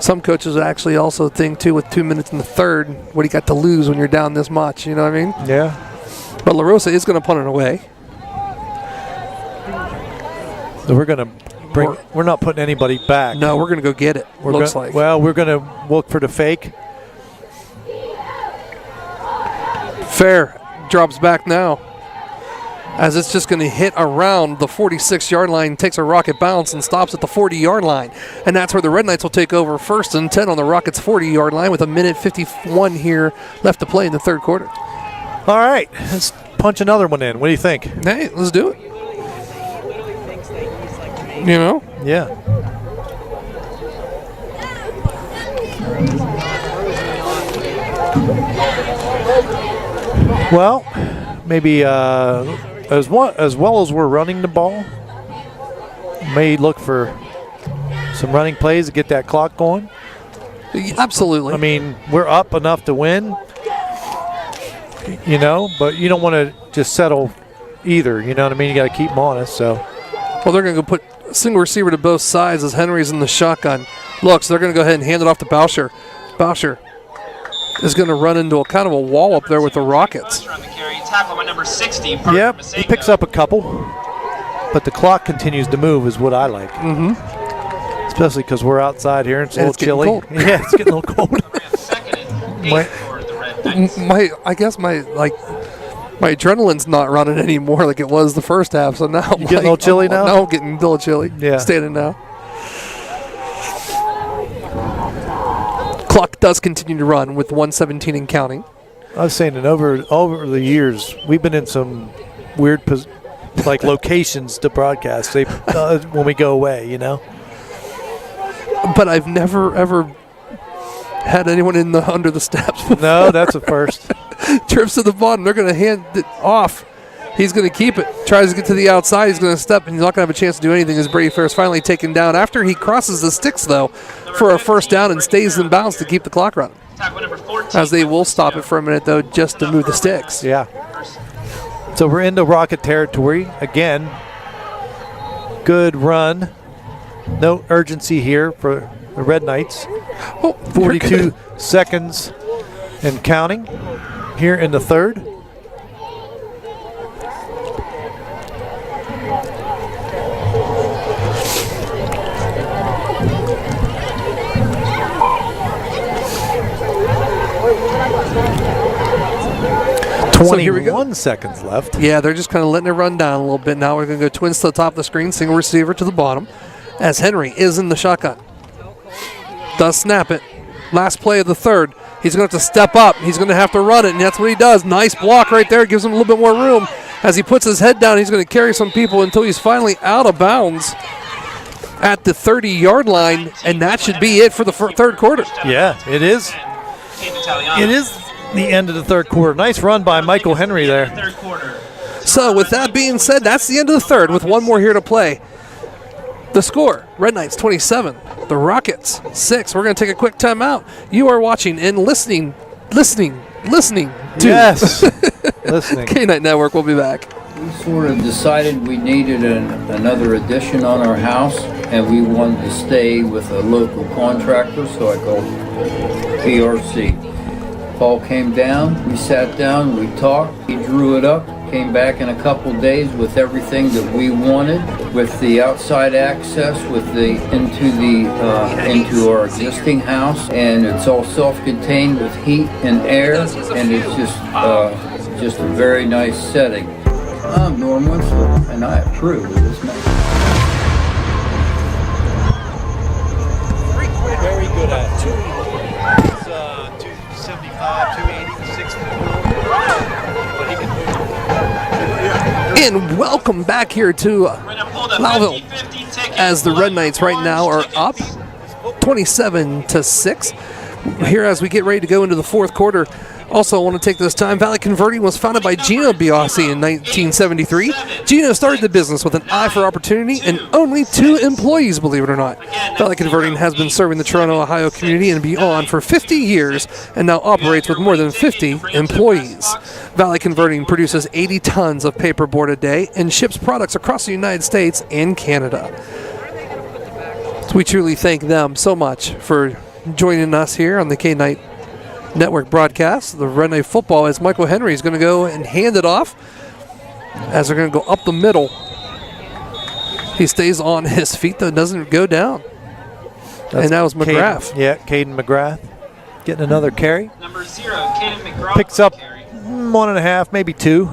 Speaker 3: Some coaches would actually also think too with 2 minutes in the third, what do you got to lose when you're down this much, you know what I mean?
Speaker 4: Yeah.
Speaker 3: But La Rosa is going to punt it away.
Speaker 4: So we're going to bring, we're not putting anybody back.
Speaker 3: No, we're going to go get it,
Speaker 4: We're
Speaker 3: looks
Speaker 4: gonna,
Speaker 3: like.
Speaker 4: Well, we're going to look for the fake.
Speaker 3: Fair drops back now. As it's just going to hit around the 46-yard line, takes a rocket bounce and stops at the 40-yard line. And that's where the Red Knights will take over 1st and 10 on the Rockets' 40-yard line with 1:51 here left to play in the third quarter.
Speaker 4: All right, let's punch another one in. What do you think?
Speaker 3: Hey, let's do it. You know?
Speaker 4: Yeah. Well, maybe as well as we're running the ball, may look for some running plays to get that clock going.
Speaker 3: Absolutely.
Speaker 4: I mean, we're up enough to win, you know, but you don't want to just settle either. You know what I mean? You got to keep them honest. So,
Speaker 3: well, they're going to go put a single receiver to both sides as Henry's in the shotgun. Look, so they're going to go ahead and hand it off to Boucher. Boucher is going to run into a kind of a wall up there with the Rockets.
Speaker 5: On the carry, tackle by number 60. Parker
Speaker 4: Yep, he
Speaker 5: Masengo.
Speaker 4: picks up a couple, but the clock continues to move is what I like. Especially because we're outside here and it's a little chilly.
Speaker 3: Cold.
Speaker 4: Yeah, it's getting a little cold.
Speaker 5: Second and 8
Speaker 4: My-
Speaker 5: for the Red Knights.
Speaker 3: I guess my adrenaline's not running anymore like it was the first half. So now
Speaker 4: You getting a little chilly now?
Speaker 3: Now I'm getting a little chilly.
Speaker 4: Yeah.
Speaker 3: Standing now. Clock does continue to run with 1:17 and counting.
Speaker 4: I was saying that over the years, we've been in some weird locations to broadcast when we go away, you know?
Speaker 3: But I've never ever had anyone under the steps.
Speaker 4: No, that's a first.
Speaker 3: Trips to the bottom. They're going to hand it off. He's going to keep it. Tries to get to the outside. He's going to step, and he's not going to have a chance to do anything as Brady Fair's finally taken down. After he crosses the sticks, though, for a first down and stays in bounds to keep the clock running.
Speaker 5: Tackle number 14.
Speaker 3: As they will stop it for a minute, though, just to move the sticks.
Speaker 4: Yeah. So we're into Rocket territory again. Good run. No urgency here for the Red Knights.
Speaker 3: Oh,
Speaker 4: 42 seconds and counting here in the third.
Speaker 3: So here we go.
Speaker 4: 21 seconds left.
Speaker 3: Yeah, they're just kind of letting it run down a little bit. Now we're going to go twins to the top of the screen, single receiver to the bottom, as Henry is in the shotgun. Does snap it. Last play of the third. He's going to have to step up. He's going to have to run it, and that's what he does. Nice block right there. Gives him a little bit more room. As he puts his head down, he's going to carry some people until he's finally out of bounds at the 30-yard line, and that should be it for the third quarter.
Speaker 4: Yeah, it is.
Speaker 5: Caden Italiano.
Speaker 4: It is the end of the third quarter. Nice run by Michael Henry there.
Speaker 5: Third quarter.
Speaker 3: So with that being said, that's the end of the third with one more here to play. The score, Red Knights 27, the Rockets 6. We're going to take a quick timeout. You are watching and listening to
Speaker 4: Yes. Listening.
Speaker 3: K-Night Network. We'll be back.
Speaker 7: We sort of decided we needed another addition on our house, and we wanted to stay with a local contractor, so I called PRC. Paul came down, we sat down, we talked, he drew it up, came back in a couple days with everything that we wanted, with the outside access, with the into our existing house, and it's all self-contained with heat and air, and it's just a very nice setting. I'm Norm Winslow, and I approve of this message.
Speaker 4: Very good at it. It's 275, 280, 60. But he can move.
Speaker 3: And welcome back here to Lowellville, as the Red Knights right now are up 27-6. Here as we get ready to go into the fourth quarter. Also, I want to take this time. Valley Converting was founded by Gino Biasi in 1973. Gino started the business with an eye for opportunity and only 2 employees, believe it or not. Valley Converting has been serving the Toronto, Ohio community and beyond for 50 years and now operates with more than 50 employees. Valley Converting produces 80 tons of paperboard a day and ships products across the United States and Canada. So we truly thank them so much for joining us here on the K-Night Network broadcast. The Red Knight football, as Michael Henry is going to go and hand it off as they're going to go up the middle. He stays on his feet, though, doesn't go down. And that was McGrath.
Speaker 4: Caden McGrath getting another carry.
Speaker 5: Number 0, Caden McGraw.
Speaker 4: Picks up
Speaker 5: Carry.
Speaker 4: 1.5, maybe 2.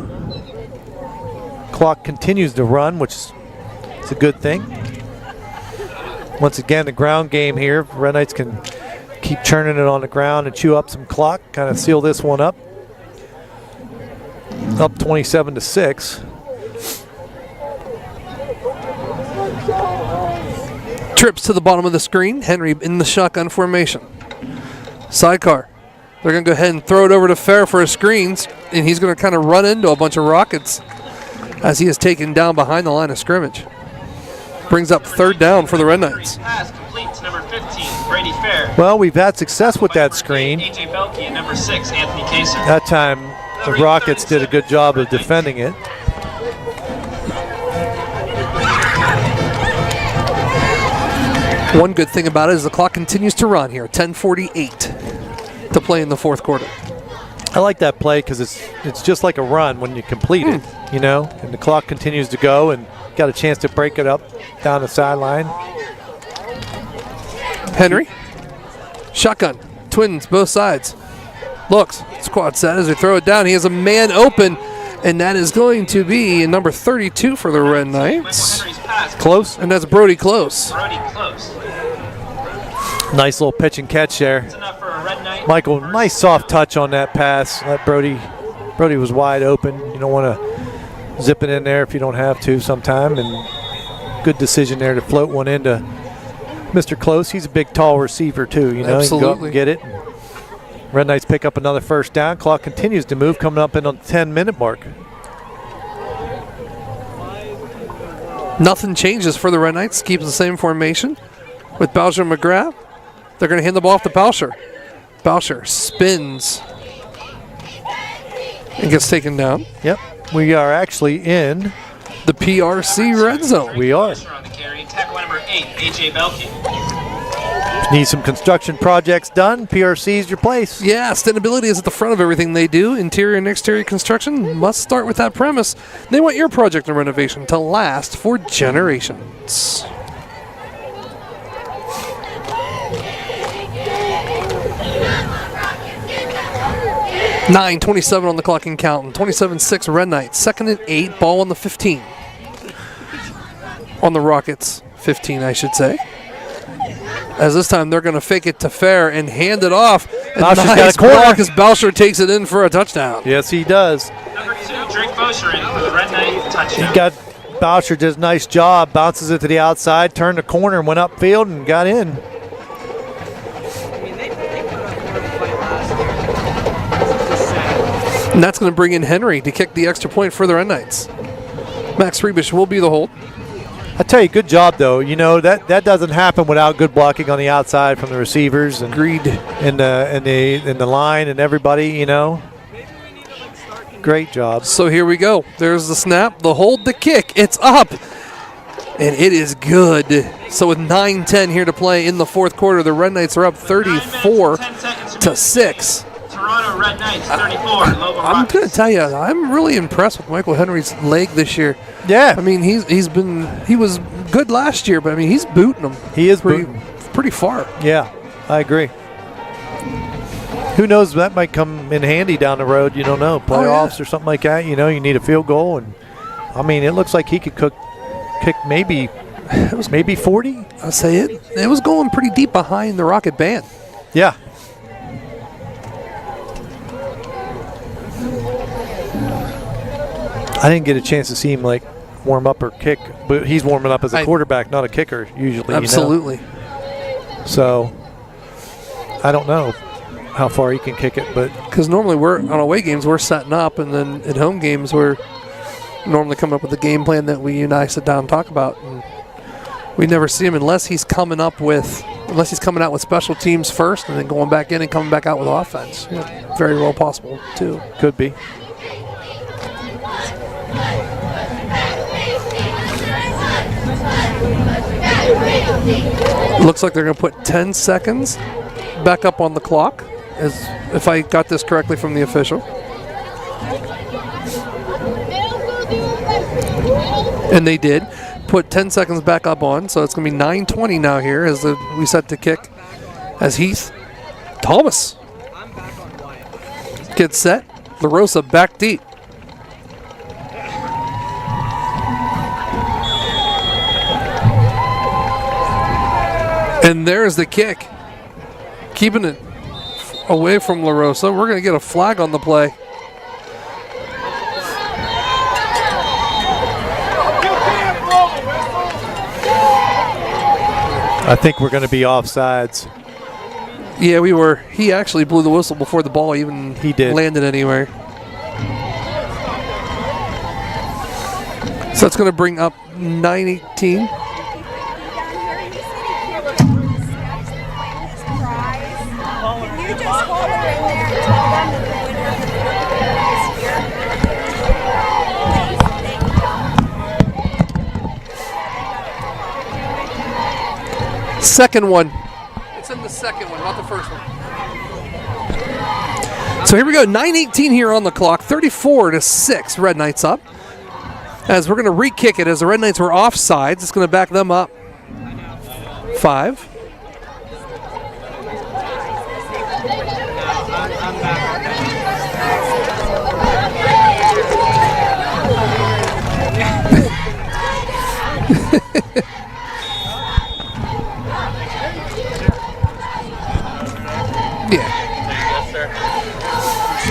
Speaker 4: Clock continues to run, which is a good thing. Once again, the ground game here. Red Knights can keep churning it on the ground and chew up some clock, kind of seal this one up. Up 27-6.
Speaker 3: Trips to the bottom of the screen. Henry in the shotgun formation. Sidecar. They're going to go ahead and throw it over to Fair for his screens, and he's going to kind of run into a bunch of Rockets as he is taken down behind the line of scrimmage. Brings up third down for the Red Knights.
Speaker 5: Pass complete to number 15, Brady Fair.
Speaker 4: Well, we've had success with that screen.
Speaker 5: AJ Belkey and number 6, Anthony Kayser.
Speaker 4: That time, the Rockets did a good job of defending it.
Speaker 3: One good thing about it is the clock continues to run here. 10:48 to play in the fourth quarter.
Speaker 4: I like that play because it's just like a run when you complete it, you know, and the clock continues to go and got a chance to break it up down the sideline.
Speaker 3: Henry, shotgun, twins, both sides. Looks, squad set as they throw it down. He has a man open, and that is going to be number 32 for the Red Knights.
Speaker 4: Close.
Speaker 3: And that's Brody Close.
Speaker 5: Brody Close.
Speaker 4: Nice little pitch and catch there.
Speaker 5: That's enough for a Red Knight.
Speaker 4: Michael, nice soft touch on that pass. Let Brody was wide open. You don't want to zip it in there if you don't have to sometime. And good decision there to float one into Mr. Close. He's a big, tall receiver too. You know,
Speaker 3: Absolutely.
Speaker 4: He can go up and get it. Red Knights pick up another first down. Clock continues to move, coming up in on the 10-minute mark.
Speaker 3: Nothing changes for the Red Knights. Keeps the same formation with Boucher and McGrath. They're going to hand the ball off to Boucher. Boucher spins and gets taken down.
Speaker 4: Yep. We are actually in
Speaker 3: the PRC red zone.
Speaker 4: We are.
Speaker 5: On the carry. Tackle number 8, A.J. Belke.
Speaker 4: Need some construction projects done. PRC's your place.
Speaker 3: Yeah, sustainability is at the front of everything they do. Interior and exterior construction must start with that premise. They want your project and renovation to last for generations. .27 on the clock and counting. 27-6 Red Knights. 2nd and 8. Ball on the 15. On the Rockets. 15, I should say. As this time they're going to fake it to Fair and hand it off.
Speaker 4: Boucher's
Speaker 3: nice
Speaker 4: got a corner.
Speaker 3: block as Boucher takes it in for a touchdown.
Speaker 4: Yes, he does.
Speaker 5: Number 2, Drake Boucher in for the Red Knight touchdown.
Speaker 4: He got Boucher does a nice job. Bounces it to the outside, turned the corner, and went upfield and got in.
Speaker 3: And that's going to bring in Henry to kick the extra point for the Red Knights. Max Rebish will be the hold.
Speaker 4: I tell you, good job though. You know that doesn't happen without good blocking on the outside from the receivers and
Speaker 3: Agreed.
Speaker 4: in the line and everybody. You know, great job.
Speaker 3: So here we go. There's the snap, the hold, the kick. It's up, and it is good. So with 9:10 here to play in the fourth quarter, the Red Knights are up 34-6.
Speaker 5: Toronto Red Knights 34. Lowellville
Speaker 3: I'm
Speaker 5: Rockets.
Speaker 3: going to tell you, I'm really impressed with Michael Henry's leg this year.
Speaker 4: Yeah,
Speaker 3: I mean, he was good last year, but I mean, he's booting them.
Speaker 4: he is
Speaker 3: pretty far.
Speaker 4: Yeah, I agree. Who knows? That might come in handy down the road. You don't know, playoffs or something like that. You know, you need a field goal, and I mean, it looks like he could kick maybe 40.
Speaker 3: I'll say it. It was going pretty deep behind the Rocket band.
Speaker 4: Yeah. I didn't get a chance to see him like warm up or kick, but he's warming up as a quarterback, not a kicker usually.
Speaker 3: Absolutely.
Speaker 4: You know? So I don't know how far he can kick it, but
Speaker 3: because normally we're on away games we're setting up, and then at home games we're normally coming up with a game plan that we and I sit down and talk about. And we never see him unless he's coming out with special teams first, and then going back in and coming back out with offense. Yeah, very well possible too.
Speaker 4: Could be.
Speaker 3: Looks like they're going to put 10 seconds back up on the clock, as if I got this correctly from the official. And they did put 10 seconds back up on, so it's going to be 9:20 now here as we set to kick. As Heath Thomas gets set, LaRosa back deep. And there's the kick. Keeping it away from LaRosa. We're going to get a flag on the play.
Speaker 4: I think we're going to be offsides.
Speaker 3: Yeah, we were. He actually blew the whistle before the ball even landed anywhere. So that's going to bring up 9:18. Second one. It's in the second one, not the first one. So here we go, 9:18 here on the clock, 34-6, Red Knights up. As we're going to re-kick it, as the Red Knights were offsides, it's going to back them up 5.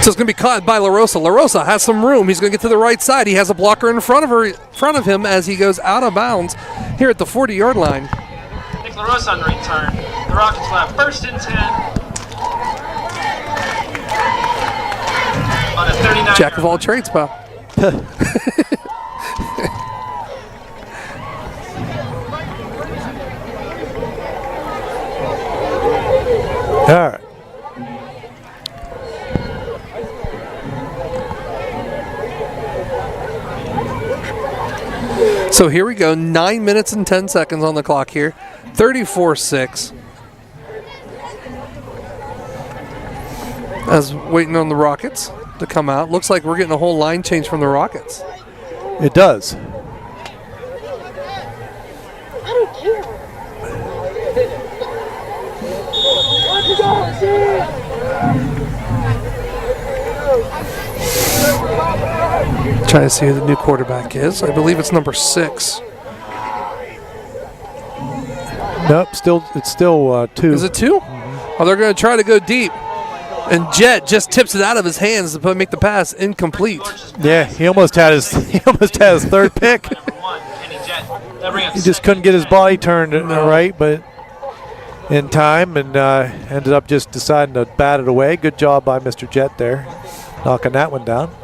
Speaker 3: So it's going to be caught by LaRosa. LaRosa has some room. He's going to get to the right side. He has a blocker in front of him as he goes out of bounds here at the 40-yard line.
Speaker 5: Nick LaRosa on the return. The Rockets will have 1st and 10 on a 39.
Speaker 3: Jack of all trades, pal.
Speaker 4: All right.
Speaker 3: So here we go, 9 minutes and 10 seconds on the clock here, 34-6. As waiting on the Rockets to come out. Looks like we're getting a whole line change from the Rockets.
Speaker 4: It does.
Speaker 3: Trying to see who the new quarterback is. I believe it's number 6.
Speaker 4: Nope, it's still 2.
Speaker 3: Is it 2? Oh, they're going to try to go deep. And Jet just tips it out of his hands to make the pass incomplete.
Speaker 4: Yeah, he almost had his 3rd pick. He just couldn't get his body turned right, but in time, and ended up just deciding to bat it away. Good job by Mr. Jet there, knocking that one down.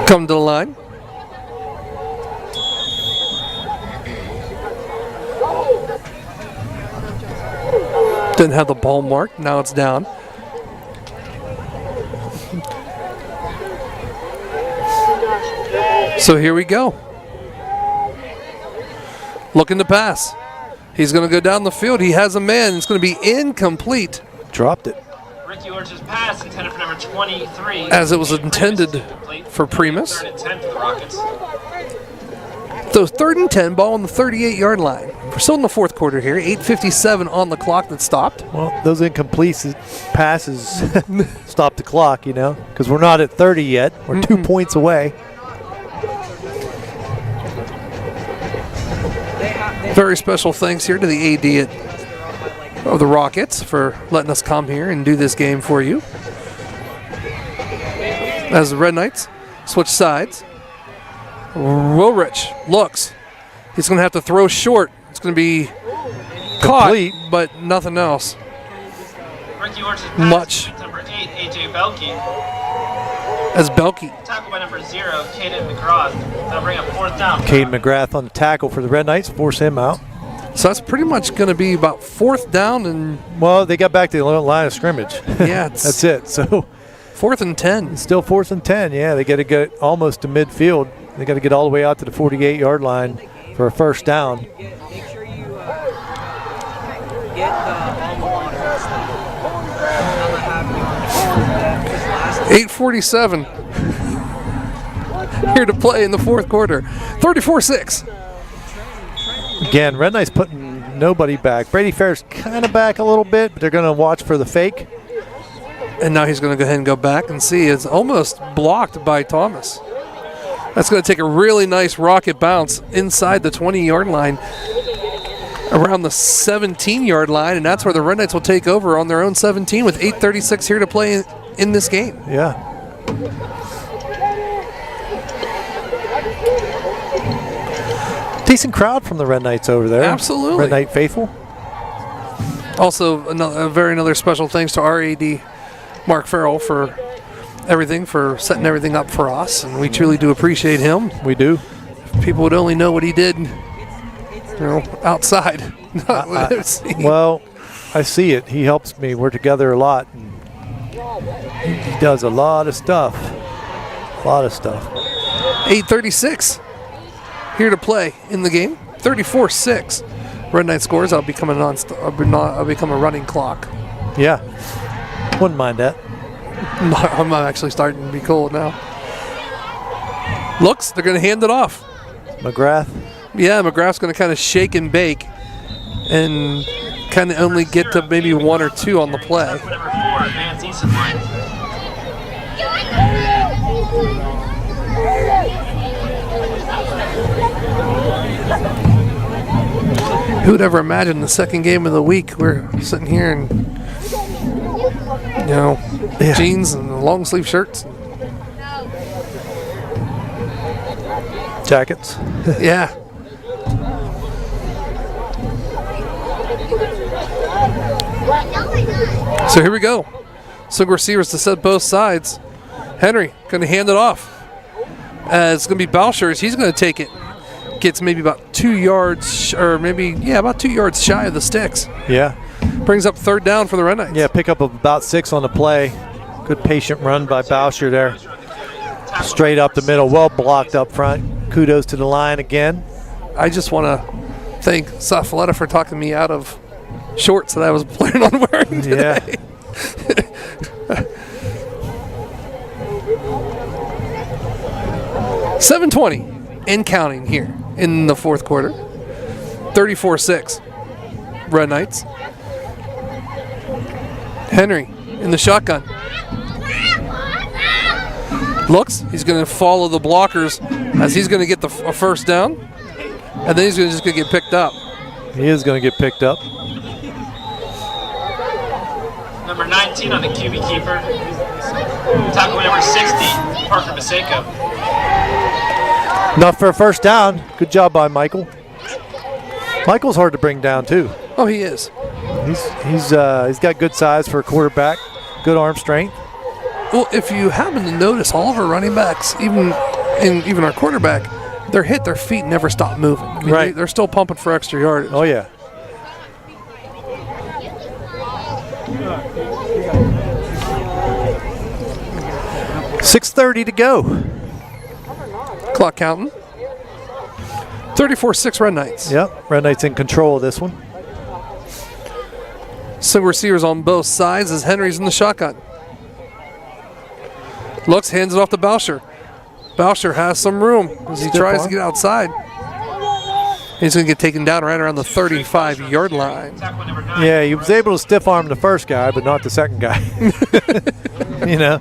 Speaker 3: Come to the line. Didn't have the ball marked. Now it's down. So here we go. Looking to pass. He's going to go down the field. He has a man. It's going to be incomplete.
Speaker 4: Dropped it.
Speaker 5: Ricky Orch's pass intended for number 23.
Speaker 3: As it was intended for Primus.
Speaker 5: 3rd and 10 for the Rockets.
Speaker 3: So 3rd and 10, ball on the 38-yard line. We're still in the 4th quarter here. 8:57 on the clock that stopped.
Speaker 4: Well, those incomplete passes stop the clock, because we're not at 30 yet. We're 2 points away.
Speaker 3: Very special thanks here to the AD of the Rockets for letting us come here and do this game for you. As the Red Knights switch sides. Wilrich looks. He's going to have to throw short. It's going to be
Speaker 4: Complete.
Speaker 3: caught, but nothing else.
Speaker 5: Ricky Orch's pass
Speaker 3: Much.
Speaker 5: number 8, AJ Belkey.
Speaker 3: As Belkey.
Speaker 5: Tackle by number 0, Caden McGrath. That'll bring up 4th down.
Speaker 4: Caden McGrath on the tackle for the Red Knights, force him out.
Speaker 3: So that's pretty much going to be about 4th down and
Speaker 4: Well, they got back to the line of scrimmage.
Speaker 3: yeah, it's
Speaker 4: That's it. So
Speaker 3: 4th and 10.
Speaker 4: still 4th and 10. Yeah, they got to get almost to midfield. They got to get all the way out to the 48-yard line for a 1st down.
Speaker 6: Make sure you get the alma mater and stuff. I'm not happy.
Speaker 3: 8:47 here to play in the 4th quarter. 34-6.
Speaker 4: Again, Red Knights putting nobody back. Brady Fair's kind of back a little bit, but they're going to watch for the fake.
Speaker 3: And now he's going to go ahead and go back and see. It's almost blocked by Thomas. That's going to take a really nice rocket bounce inside the 20-yard line, around the 17-yard line, and that's where the Red Knights will take over on their own 17 with 8:36 here to play in this game.
Speaker 4: Yeah. Decent crowd from the Red Knights over there.
Speaker 3: Absolutely.
Speaker 4: Red Knight faithful.
Speaker 3: Also, another special thanks to our AD, Mark Farrell, for everything, for setting everything up for us, and we truly do appreciate him.
Speaker 4: We do.
Speaker 3: If people would only know what he did, outside.
Speaker 4: Well, I see it. He helps me. We're together a lot. He does a lot of stuff.
Speaker 3: 8:36 here to play in the game. 34-6. Red Knight scores. I'll become a running clock.
Speaker 4: Yeah. Wouldn't mind that.
Speaker 3: I'm actually starting to be cold now. Looks, they're going to hand it off.
Speaker 4: McGrath.
Speaker 3: Yeah, McGrath's going to kind of shake and bake and kind of only get to maybe 1 or 2 on the play.
Speaker 5: Number 4, Vance Easonline.
Speaker 3: Who would ever imagine the second game of the week we're sitting here in, jeans and long sleeve shirts.
Speaker 4: Jackets.
Speaker 3: Yeah. So here we go. Single receivers to set both sides. Henry going to hand it off. It's going to be Bouchers. He's going to take it. Gets maybe about 2 yards, or about 2 yards shy of the sticks.
Speaker 4: Yeah.
Speaker 3: Brings up third down for the Red Knights.
Speaker 4: Yeah, pick up about 6 on the play. Good patient run by Boucher there. Straight up the middle, well blocked up front. Kudos to the line again.
Speaker 3: I just want to thank Safaletta for talking me out of shorts that I was planning on wearing today.
Speaker 4: Yeah.
Speaker 3: 7:20 and counting here in the fourth quarter. 34-6. Red Knights. Henry in the shotgun. Looks, he's going to follow the blockers as he's going to get a first down, and then he's just going to get picked up.
Speaker 4: He is going to get picked up.
Speaker 5: Number 19 on the QB keeper. Tackle number 60, Parker Maseko.
Speaker 4: Enough for a first down. Good job by Michael. Michael's hard to bring down too.
Speaker 3: Oh, he is.
Speaker 4: He's got good size for a quarterback. Good arm strength.
Speaker 3: Well, if you happen to notice, all of our running backs, even our quarterback, their feet never stop moving. I mean,
Speaker 4: right.
Speaker 3: They're still pumping for extra yardage.
Speaker 4: Oh yeah. $6:30 to go.
Speaker 3: Clock counting. 34-6 Red Knights.
Speaker 4: Yep, Red Knights in control of this one.
Speaker 3: Single receivers on both sides as Henry's in the shotgun. Looks, hands it off to Boucher. Boucher has some room as he tries to get outside. He's going to get taken down right around the 35-yard line.
Speaker 4: Yeah, he was able to stiff arm the first guy, but not the second guy. You know.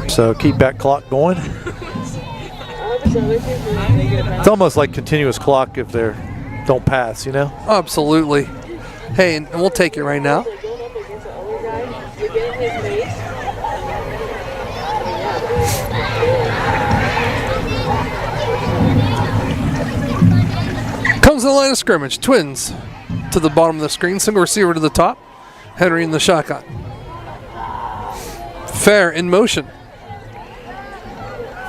Speaker 4: So keep that clock going. It's almost like continuous clock if they don't pass, you know?
Speaker 3: Absolutely. Hey, and we'll take it right now. Comes to the line of scrimmage. Twins to the bottom of the screen. Single receiver to the top. Henry in the shotgun. Fair in motion.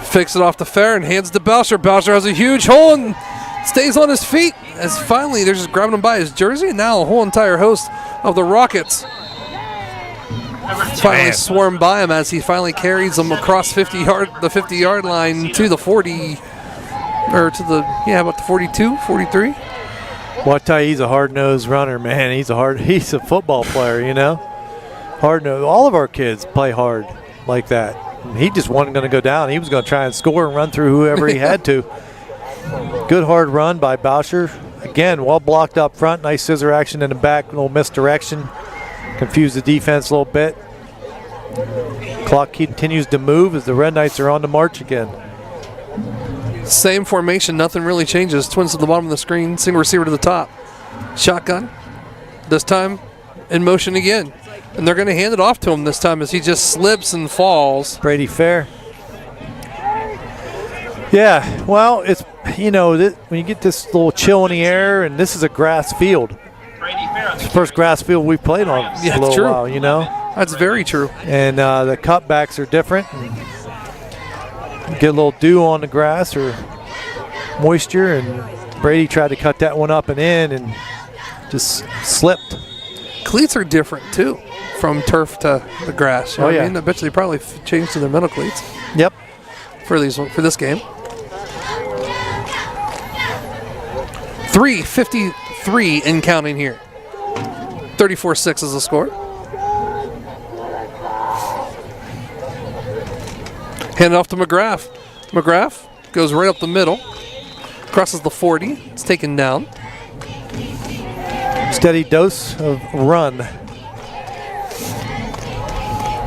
Speaker 3: Fakes it off to Fair and hands it to Boucher. Boucher has a huge hole and stays on his feet as finally they're just grabbing him by his jersey, and now a whole entire host of the Rockets finally swarm by him as he finally carries them across the 50-yard line to the 40, or to the, about the 42, 43.
Speaker 4: Well, I tell you, he's a hard-nosed runner, man. He's a football player, you know? Hard-nosed. All of our kids play hard like that. He just wasn't going to go down. He was going to try and score and run through whoever he had to. Good hard run by Boucher. Again, well blocked up front. Nice scissor action in the back. A little misdirection. Confused the defense a little bit. Clock continues to move as the Red Knights are on the march again.
Speaker 3: Same formation. Nothing really changes. Twins to the bottom of the screen. Single receiver to the top. Shotgun. This time in motion again. And they're going to hand it off to him this time as he just slips and falls.
Speaker 4: Brady Fair. Yeah, well, it's, when you get this little chill in the air, and this is a grass field. It's the first grass field we've played on a little while, you know?
Speaker 3: That's very true.
Speaker 4: And the cutbacks are different. Get a little dew on the grass or moisture, and Brady tried to cut that one up and in and just slipped.
Speaker 3: Cleats are different, too. from turf to the grass. You know what I mean? I bet you they probably changed to their metal cleats.
Speaker 4: Yep.
Speaker 3: For this game. 3:53 and counting here. 34-6 is the score. Hand it off to McGrath. McGrath goes right up the middle. Crosses the 40. It's taken down.
Speaker 4: Steady dose of run.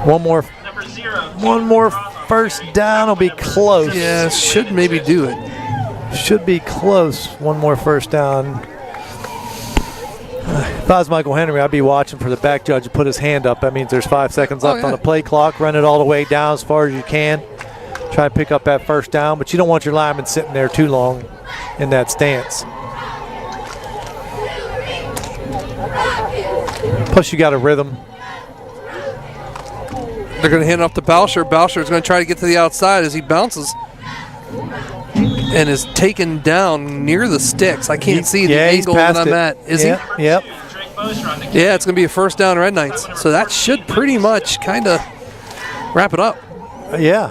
Speaker 4: One more first down will be close.
Speaker 3: Yeah, should maybe do it.
Speaker 4: Should be close. One more first down. If I was Michael Henry, I'd be watching for the back judge to put his hand up. That means there's 5 seconds left on the play clock. Run it all the way down as far as you can. Try and pick up that first down, but you don't want your lineman sitting there too long in that stance. Plus, you got a rhythm.
Speaker 3: They're going to hand off to Boucher. Boucher is going to try to get to the outside as he bounces and is taken down near the sticks. I can't see the angle that I'm at. Is he?
Speaker 4: Yep.
Speaker 3: Yeah, it's going to be a first down, Red Knights. So that should pretty much kind of wrap it up.
Speaker 4: Yeah.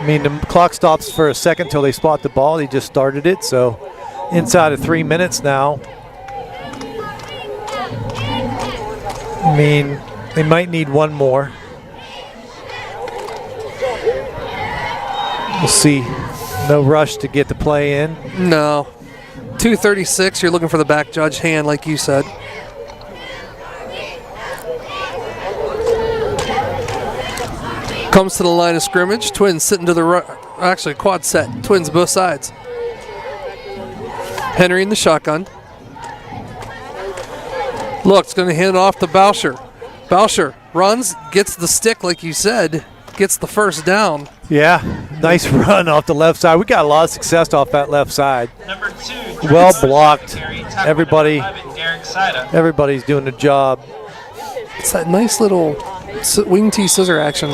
Speaker 4: I mean, the clock stops for a second till they spot the ball. He just started it, so inside of 3 minutes now. I mean, they might need one more. We'll see. No rush to get the play in.
Speaker 3: No. 2:36, you're looking for the back judge hand, like you said. Comes to the line of scrimmage. Twins sitting to the right. Actually, quad set. Twins both sides. Henry in the shotgun. Looks, going to hand it off to Boucher. Boucher runs, gets the stick, like you said, gets the first down.
Speaker 4: Yeah, nice run off the left side. We got a lot of success off that left side.
Speaker 5: Number 2.
Speaker 4: Well blocked. Everybody's doing the job.
Speaker 3: It's that nice little wing T scissor action.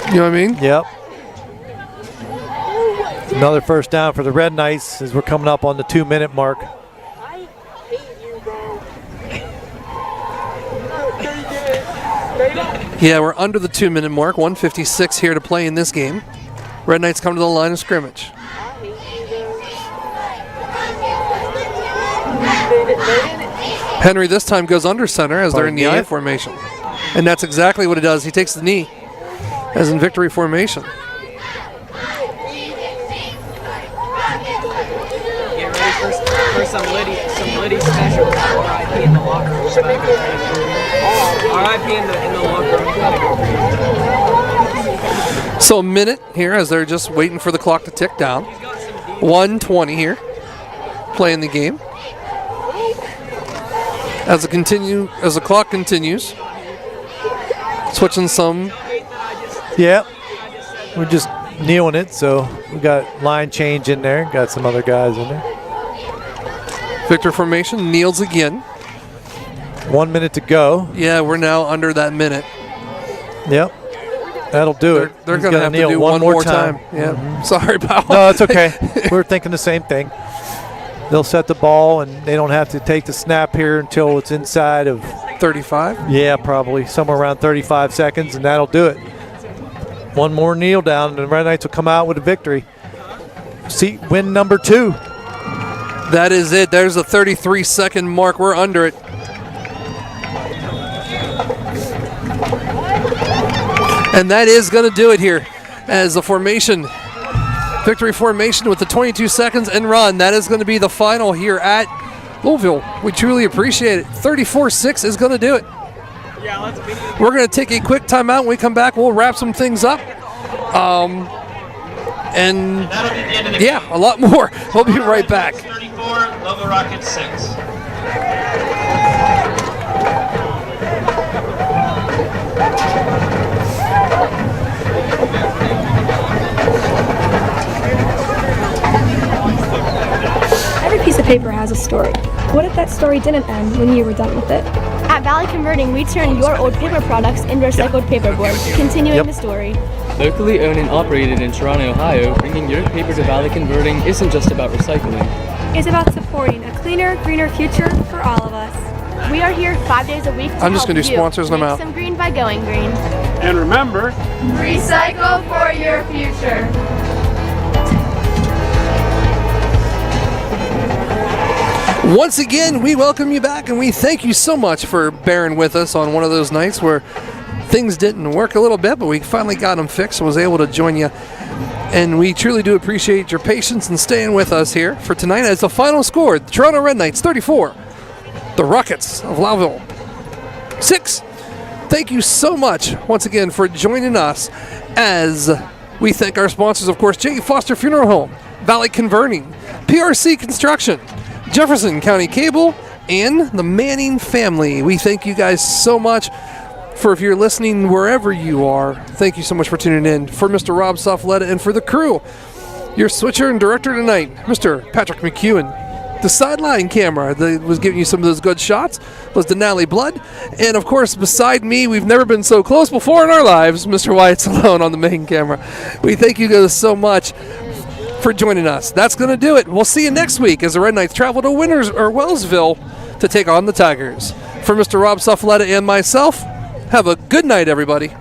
Speaker 3: You know what I mean?
Speaker 4: Yep. Another first down for the Red Knights as we're coming up on the 2-minute mark.
Speaker 3: Yeah, we're under the 2-minute mark. 1:56 here to play in this game. Red Knights come to the line of scrimmage. Henry this time goes under center as they're in the I formation. And that's exactly what it does. He takes the knee as in victory formation.
Speaker 6: Get ready for some Liddy specials. RIP in the locker room. RIP in the locker room.
Speaker 3: So a minute here as they're just waiting for the clock to tick down. 1:20 here, playing the game. As the clock continues, switching some.
Speaker 4: Yeah, we're just kneeling it, so we got line change in there. Got some other guys in there.
Speaker 3: Victor formation, kneels again.
Speaker 4: 1 minute to go.
Speaker 3: Yeah, we're now under that minute.
Speaker 4: Yep. That'll do it.
Speaker 3: They're going to have to do one more time. Yeah. Mm-hmm. Sorry, pal.
Speaker 4: No, it's okay. We're thinking the same thing. They'll set the ball, and they don't have to take the snap here until it's inside of
Speaker 3: 35?
Speaker 4: Yeah, probably. Somewhere around 35 seconds, and that'll do it. One more kneel down, and the Red Knights will come out with a victory. See, win number 2.
Speaker 3: That is it. There's the 33-second mark. We're under it. And that is going to do it here as the formation, victory formation with the 22 seconds and run. That is going to be the final here at Lowellville. We truly appreciate it. 34-6 is going to do it. We're going to take a quick timeout. When we come back, we'll wrap some things up. And yeah, a lot more. We'll be right back.
Speaker 5: 34, Lowellville Rockets 6.
Speaker 8: Every piece of paper has a story. What if that story didn't end when you were done with it?
Speaker 9: At Valley Converting, we turn your old paper products into recycled paperboard, continuing the story.
Speaker 10: Locally owned and operated in Toronto, Ohio, bringing your paper to Valley Converting isn't just about recycling.
Speaker 8: It's about supporting a cleaner, greener future for all of us.
Speaker 9: We are here 5 days a week to
Speaker 3: I'm just
Speaker 9: help
Speaker 3: gonna do
Speaker 9: you
Speaker 3: sponsors and I'm
Speaker 9: make
Speaker 3: out.
Speaker 9: some green by going green.
Speaker 11: And remember,
Speaker 9: Recycle for your future.
Speaker 3: Once again, we welcome you back, and we thank you so much for bearing with us on one of those nights where things didn't work a little bit, but we finally got them fixed and was able to join you. And we truly do appreciate your patience and staying with us here for tonight. As the final score, the Toronto Red Knights 34, the Rockets of Lowellville 6. Thank you so much once again for joining us as we thank our sponsors, of course, J.E. Foster Funeral Home, Valley Converting, PRC Construction, Jefferson County Cable, and the Manning family. We thank you guys so much for, if you're listening wherever you are, thank you so much for tuning in. For Mr. Rob Sofletta and for the crew, your switcher and director tonight, Mr. Patrick McEwen. The sideline camera that was giving you some of those good shots was Denali Blood. And of course, beside me, we've never been so close before in our lives, Mr. Wyatt Salone on the main camera. We thank you guys so much for joining us. That's going to do it. We'll see you next week as the Red Knights travel to Wellsville to take on the Tigers. For Mr. Rob Sofletta and myself, have a good night, everybody.